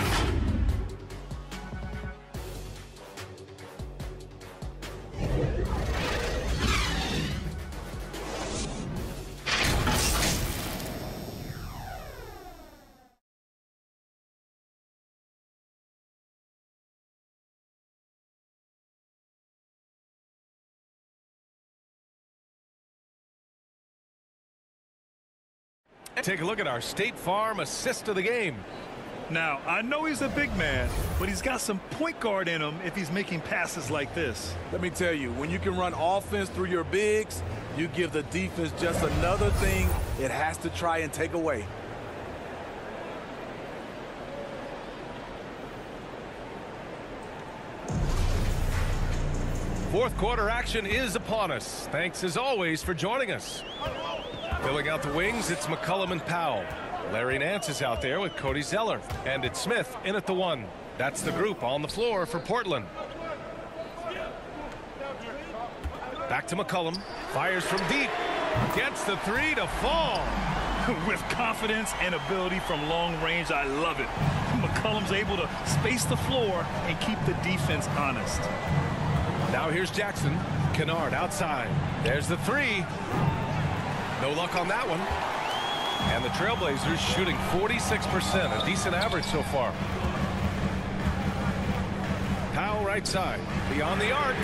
Take a look at our State Farm assist of the game. Now, I know he's a big man, but he's got some point guard in him if he's making passes like this. Let me tell you, when you can run offense through your bigs, you give the defense just another thing it has to try and take away. Fourth quarter action is upon us. Thanks as always for joining us. Filling out the wings, it's McCollum and Powell. Larry Nance is out there with Cody Zeller. And it's Smith in at the 1. That's the group on the floor for Portland. Back to McCollum. Fires from deep. Gets the 3 to fall. With confidence and ability from long range, I love it. McCollum's able to space the floor and keep the defense honest. Now here's Jackson. Kennard outside. There's the 3. No luck on that one. And the Trailblazers shooting 46%, a decent average so far. Powell right side, beyond the arc.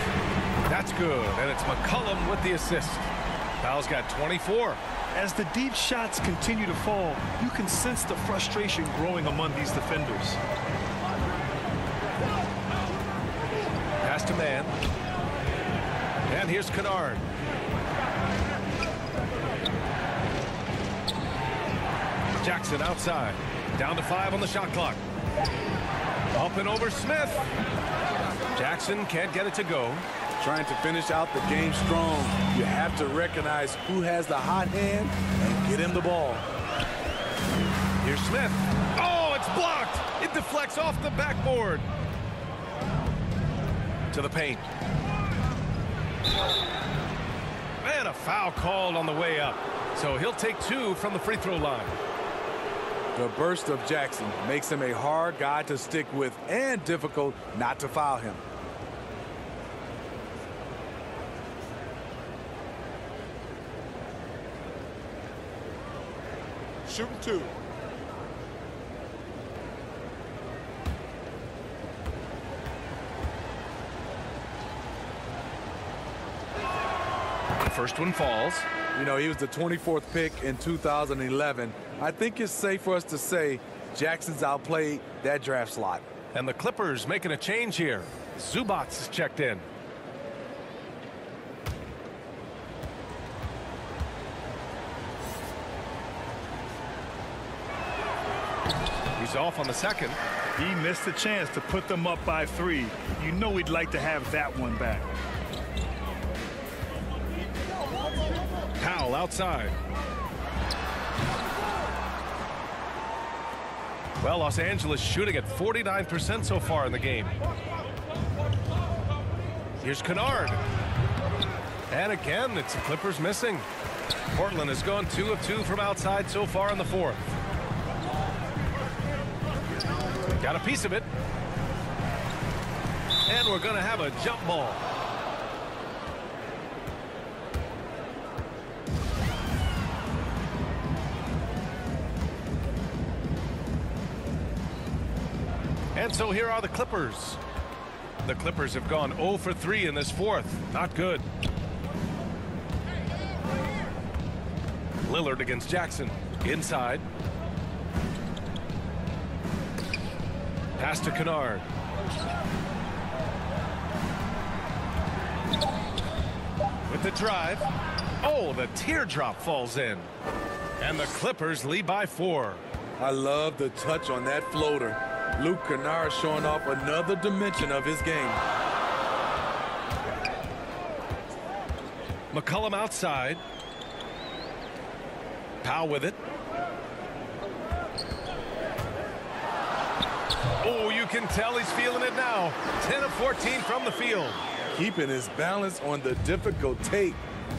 That's good, and it's McCollum with the assist. Powell's got 24. As the deep shots continue to fall, you can sense the frustration growing among these defenders. Pass to man. And here's Kennard. Jackson outside. Down to 5 on the shot clock. Up and over Smith. Jackson can't get it to go. Trying to finish out the game strong. You have to recognize who has the hot hand and get him the ball. Here's Smith. Oh, it's blocked. It deflects off the backboard. To the paint. And a foul called on the way up. So he'll take 2 from the free throw line. The burst of Jackson makes him a hard guy to stick with and difficult not to foul him. Shooting 2. The first one falls. You know, he was the 24th pick in 2011. I think it's safe for us to say Jackson's outplayed that draft slot. And the Clippers making a change here. Zubac is checked in. He's off on the second. He missed a chance to put them up by 3. You know he'd like to have that one back. outside. Well, Los Angeles shooting at 49% so far in the game. Here's Kennard. And again, it's the Clippers missing. Portland has gone 2 of 2 from outside so far in the fourth. Got a piece of it. And we're going to have a jump ball. And so here are the Clippers. The Clippers have gone 0 for 3 in this fourth. Not good. Lillard against Jackson. Inside. Pass to Kennard. With the drive. Oh, the teardrop falls in. And the Clippers lead by 4. I love the touch on that floater. Luke Kennard showing off another dimension of his game. McCollum outside. Powell with it. Oh, you can tell he's feeling it now. 10 of 14 from the field. Keeping his balance on the difficult take.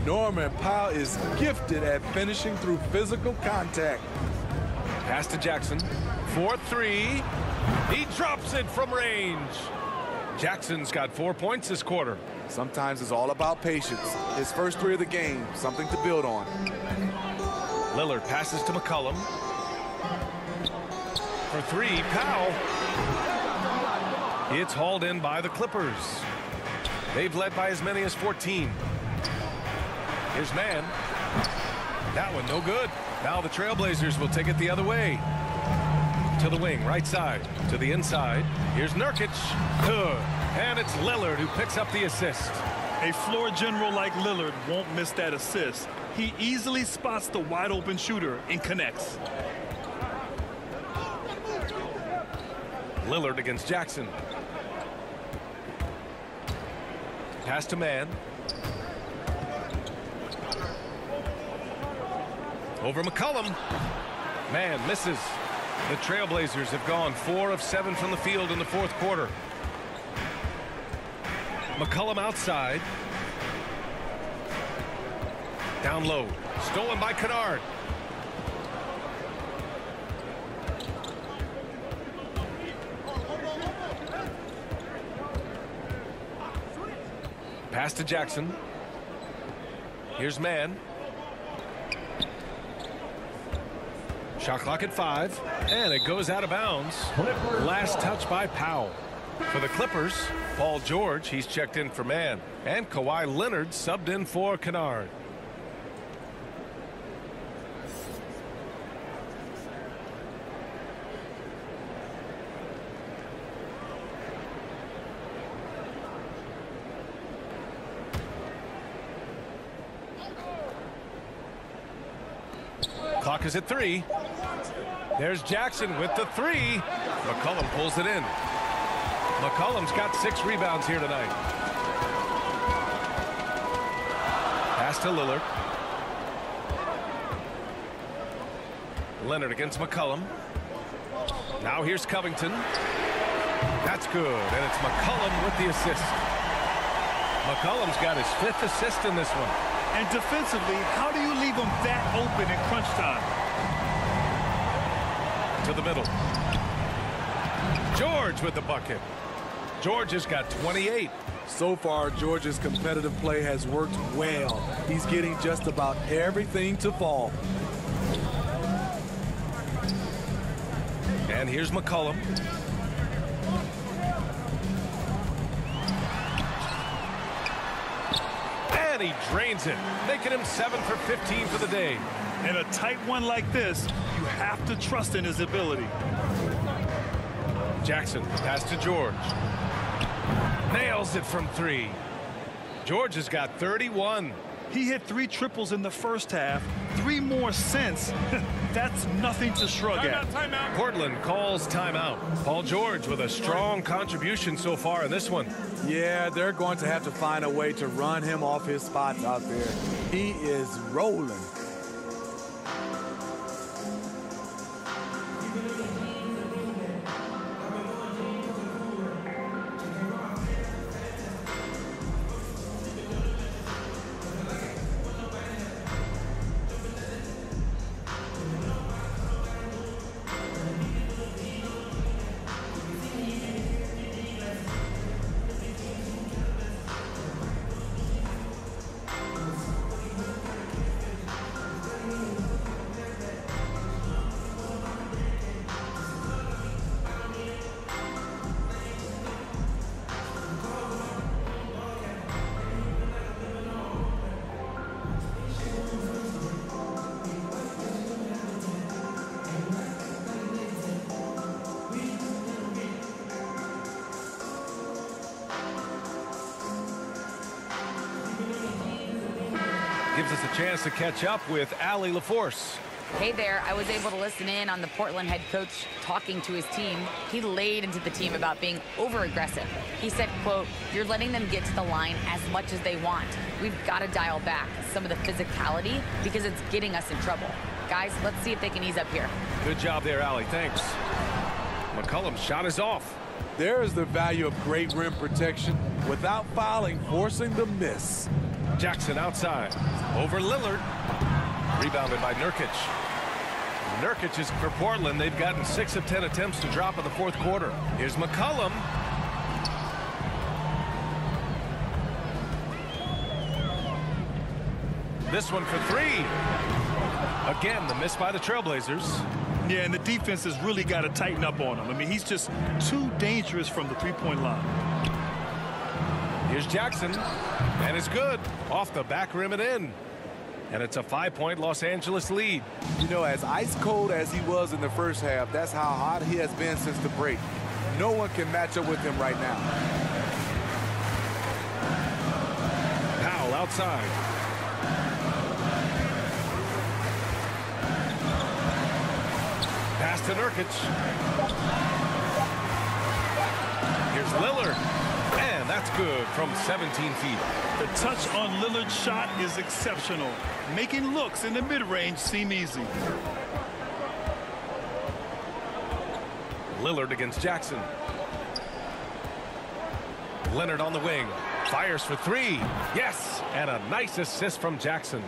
Norman Powell is gifted at finishing through physical contact. Pass to Jackson. 4-3. He drops it from range. Jackson's got 4 points this quarter. Sometimes it's all about patience. His first 3 of the game, something to build on. Lillard passes to McCollum. For 3, Powell. It's hauled in by the Clippers. They've led by as many as 14. Here's Mann. That one no good. Now the Trailblazers will take it the other way. To the wing, right side. To the inside. Here's Nurkic. Good. And it's Lillard who picks up the assist. A floor general like Lillard won't miss that assist. He easily spots the wide open shooter and connects. Lillard against Jackson. Pass to Mann. Over McCollum. Mann misses. The Trailblazers have gone 4 of 7 from the field in the fourth quarter. McCollum outside. Down low. Stolen by Kennard. Pass to Jackson. Here's Mann. Shot clock at 5, and it goes out of bounds. Last touch by Powell. For the Clippers, Paul George, he's checked in for Mann. And Kawhi Leonard subbed in for Kennard. Clock is at 3. There's Jackson with the 3. McCollum pulls it in. McCollum's got 6 rebounds here tonight. Pass to Lillard. Leonard against McCollum. Now here's Covington. That's good, and it's McCollum with the assist. McCollum's got his 5th assist in this one. And defensively, how do you leave them that open in crunch time? To the middle. George with the bucket. George has got 28. So far, George's competitive play has worked well. He's getting just about everything to fall. And here's McCollum. And he drains it, making him 7 for 15 for the day. In a tight one like this, you have to trust in his ability. Jackson, pass to George. Nails it from 3. George has got 31. He hit 3 triples in the first half, 3 more since. That's nothing to shrug at. Timeout. Portland calls timeout. Paul George with a strong contribution so far in this one. Yeah, they're going to have to find a way to run him off his spots out there. He is rolling. Gives us a chance to catch up with Allie LaForce. Hey there, I was able to listen in on the Portland head coach talking to his team. He laid into the team about being over-aggressive. He said, quote, "You're letting them get to the line as much as they want. We've got to dial back some of the physicality because it's getting us in trouble. Guys, let's see if they can ease up here." Good job there, Allie. Thanks. McCollum's shot is off. There is the value of great rim protection without fouling, forcing the miss. Jackson outside. Over Lillard. Rebounded by Nurkic. Nurkic is for Portland. They've gotten 6 of 10 attempts to drop in the fourth quarter. Here's McCollum. This one for 3. Again, the miss by the Trailblazers. Yeah, and the defense has really got to tighten up on him. I mean, he's just too dangerous from the three-point line. Here's Jackson, and it's good. Off the back rim and in. And it's a 5-point Los Angeles lead. You know, as ice cold as he was in the first half, that's how hot he has been since the break. No one can match up with him right now. Powell outside. Pass to Nurkic. Here's Lillard. And that's good from 17 feet. The touch on Lillard's shot is exceptional. Making looks in the mid-range seem easy. Lillard against Jackson. Leonard on the wing. Fires for 3. Yes! And a nice assist from Jackson.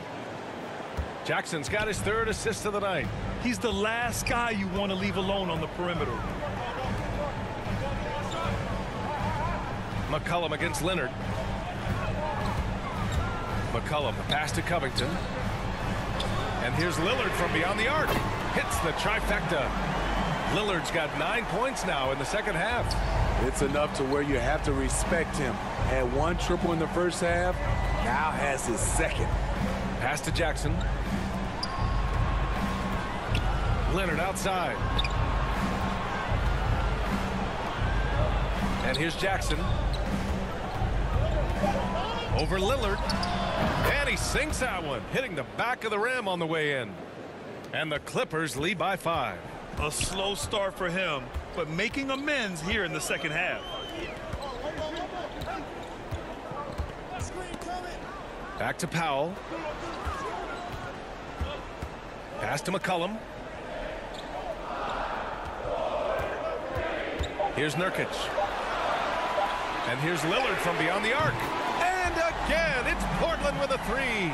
Jackson's got his 3rd assist of the night. He's the last guy you want to leave alone on the perimeter. McCollum against Leonard. McCollum, the pass to Covington. And here's Lillard from beyond the arc. Hits the trifecta. Lillard's got 9 points now in the second half. It's enough to where you have to respect him. Had 1 triple in the first half, now has his 2nd. Pass to Jackson. Leonard outside. And here's Jackson. Over Lillard. And he sinks that one, hitting the back of the rim on the way in. And the Clippers lead by 5. A slow start for him, but making amends here in the second half. Back to Powell. Pass to McCollum. Here's Nurkic. And here's Lillard from beyond the arc. And again, it's Portland with a 3.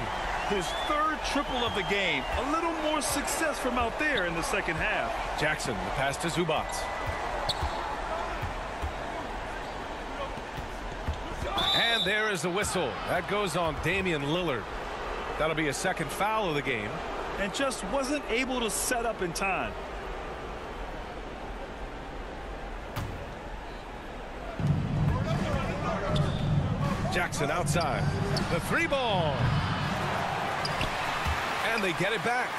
His 3rd triple of the game. A little more success from out there in the second half. Jackson, the pass to Zubac. And there is the whistle. That goes on Damian Lillard. That'll be a 2nd foul of the game. And just wasn't able to set up in time. Jackson outside. The 3-ball. And they get it back.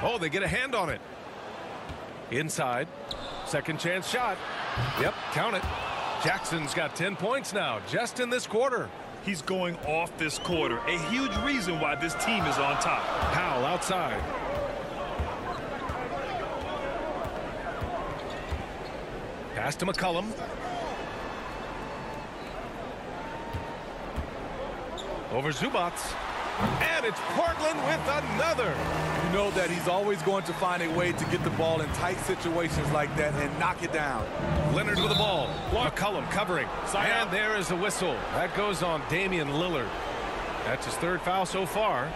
Oh, they get a hand on it. Inside. 2nd chance shot. Yep, count it. Jackson's got 10 points now, just in this quarter. He's going off this quarter. A huge reason why this team is on top. Powell outside. Pass to McCollum. Over Zubac. And it's Portland with another. You know that he's always going to find a way to get the ball in tight situations like that and knock it down. Leonard with the ball. McCollum covering. And there is a whistle. That goes on Damian Lillard. That's his third foul so far.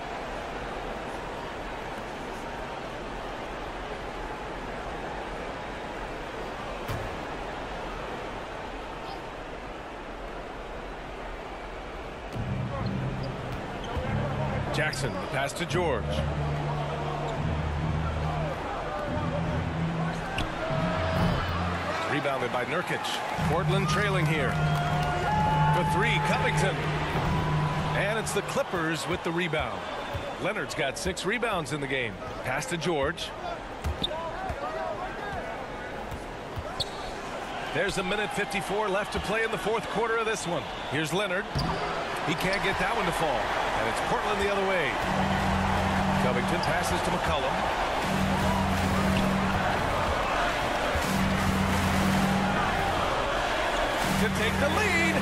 Jackson, the pass to George. Rebounded by Nurkic. Portland trailing here. For three, Covington. And it's the Clippers with the rebound. Leonard's got 6 rebounds in the game. Pass to George. There's a minute 54 left to play in the fourth quarter of this one. Here's Leonard. He can't get that one to fall. And it's Portland the other way. Covington passes to McCollum. To take the lead.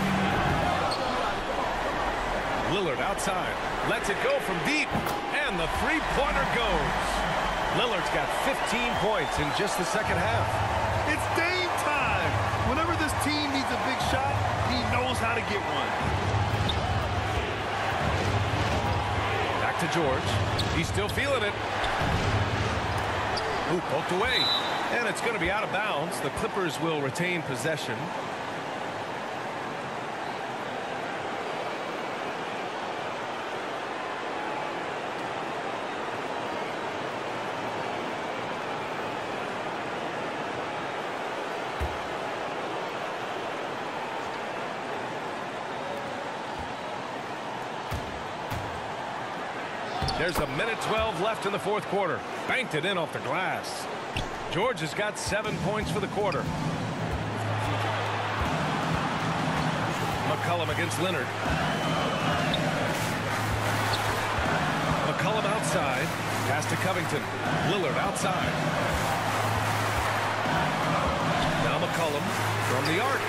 Lillard outside. Lets it go from deep. And the three-pointer goes. Lillard's got 15 points in just the second half. It's Dame time. Whenever this team needs a big shot, he knows how to get one. To George. He's still feeling it. Ooh, poked away. And it's going to be out of bounds. The Clippers will retain possession. There's a minute 12 left in the fourth quarter. Banked it in off the glass. George has got 7 points for the quarter. McCollum against Leonard. McCollum outside. Pass to Covington. Lillard outside. Now McCollum from the arc.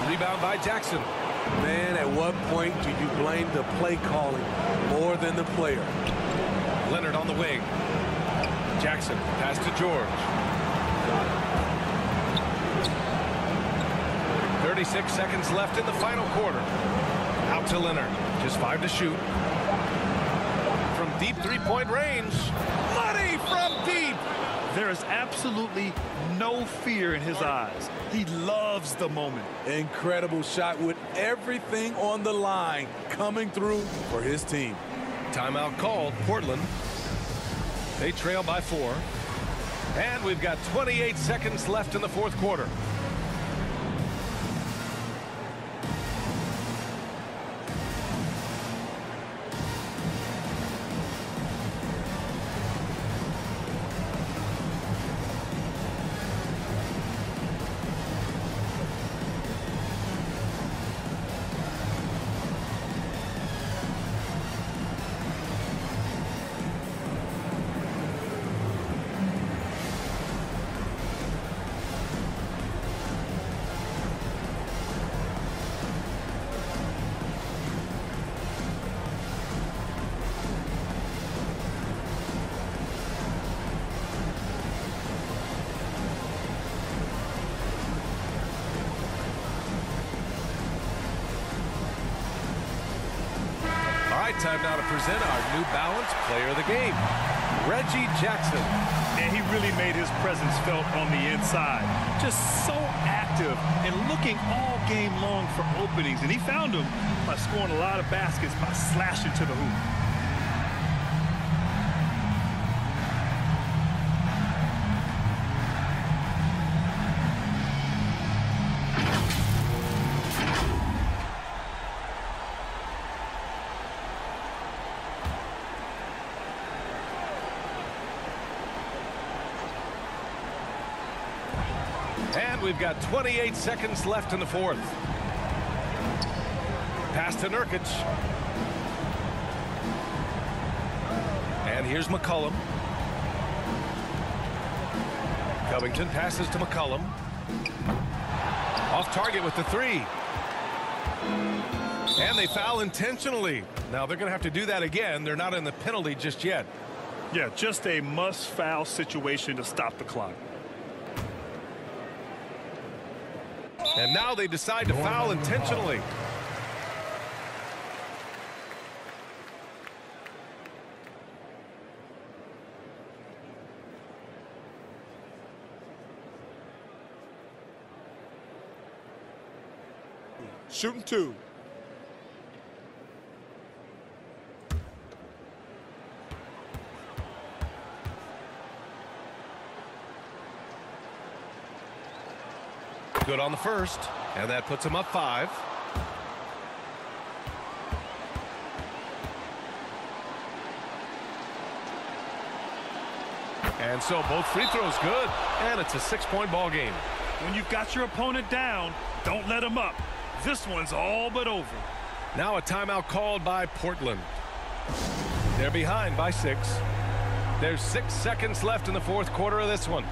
The rebound by Jackson. Man, at what point do you blame the play calling more than the player? Leonard on the wing. Jackson, pass to George. 36 seconds left in the final quarter. Out to Leonard. Just 5 to shoot. From deep three-point range. Money from deep. There is absolutely no fear in his eyes. He loves the moment. Incredible shot with everything on the line coming through for his team. Timeout called. Portland. They trail by 4. And we've got 28 seconds left in the fourth quarter. Time now to present our New Balance Player of the Game, Reggie Jackson. And he really made his presence felt on the inside. Just so active and looking all game long for openings. And he found them by scoring a lot of baskets by slashing to the hoop. And we've got 28 seconds left in the fourth. Pass to Nurkic. And here's McCollum. Covington passes to McCollum. Off target with the 3. And they foul intentionally. Now they're going to have to do that again. They're not in the penalty just yet. Yeah, just a must-foul situation to stop the clock. And now they decide to foul intentionally. Shooting 2. Good on the first, and that puts him up 5. And so both free throws good, and it's a 6-point ball game. When you've got your opponent down, don't let him up. This one's all but over. Now a timeout called by Portland. They're behind by 6. There's 6 seconds left in the fourth quarter of this one.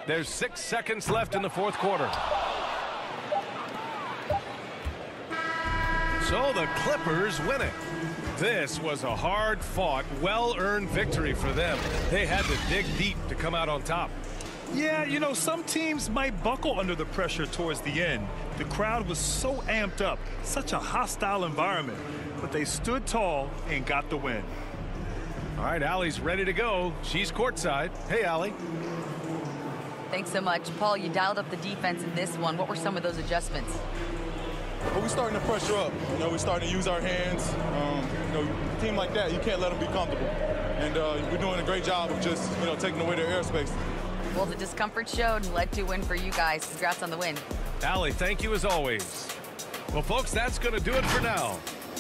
There's 6 seconds left in the fourth quarter. So the Clippers win it. This was a hard-fought, well-earned victory for them. They had to dig deep to come out on top. Yeah, you know, some teams might buckle under the pressure towards the end. The crowd was so amped up, such a hostile environment. But they stood tall and got the win. All right, Allie's ready to go. She's courtside. Hey, Allie. Thanks so much. Paul, you dialed up the defense in this one. What were some of those adjustments? Well, we're starting to pressure up. You know, we're starting to use our hands. You know, a team like that, you can't let them be comfortable. And we're doing a great job of just, you know, taking away their airspace. Well, the discomfort showed and led to a win for you guys. Congrats on the win. Allie, thank you as always. Well, folks, that's going to do it for now.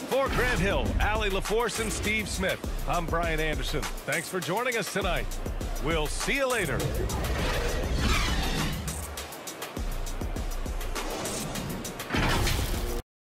For Grant Hill, Allie LaForce, and Steve Smith, I'm Brian Anderson. Thanks for joining us tonight. We'll see you later.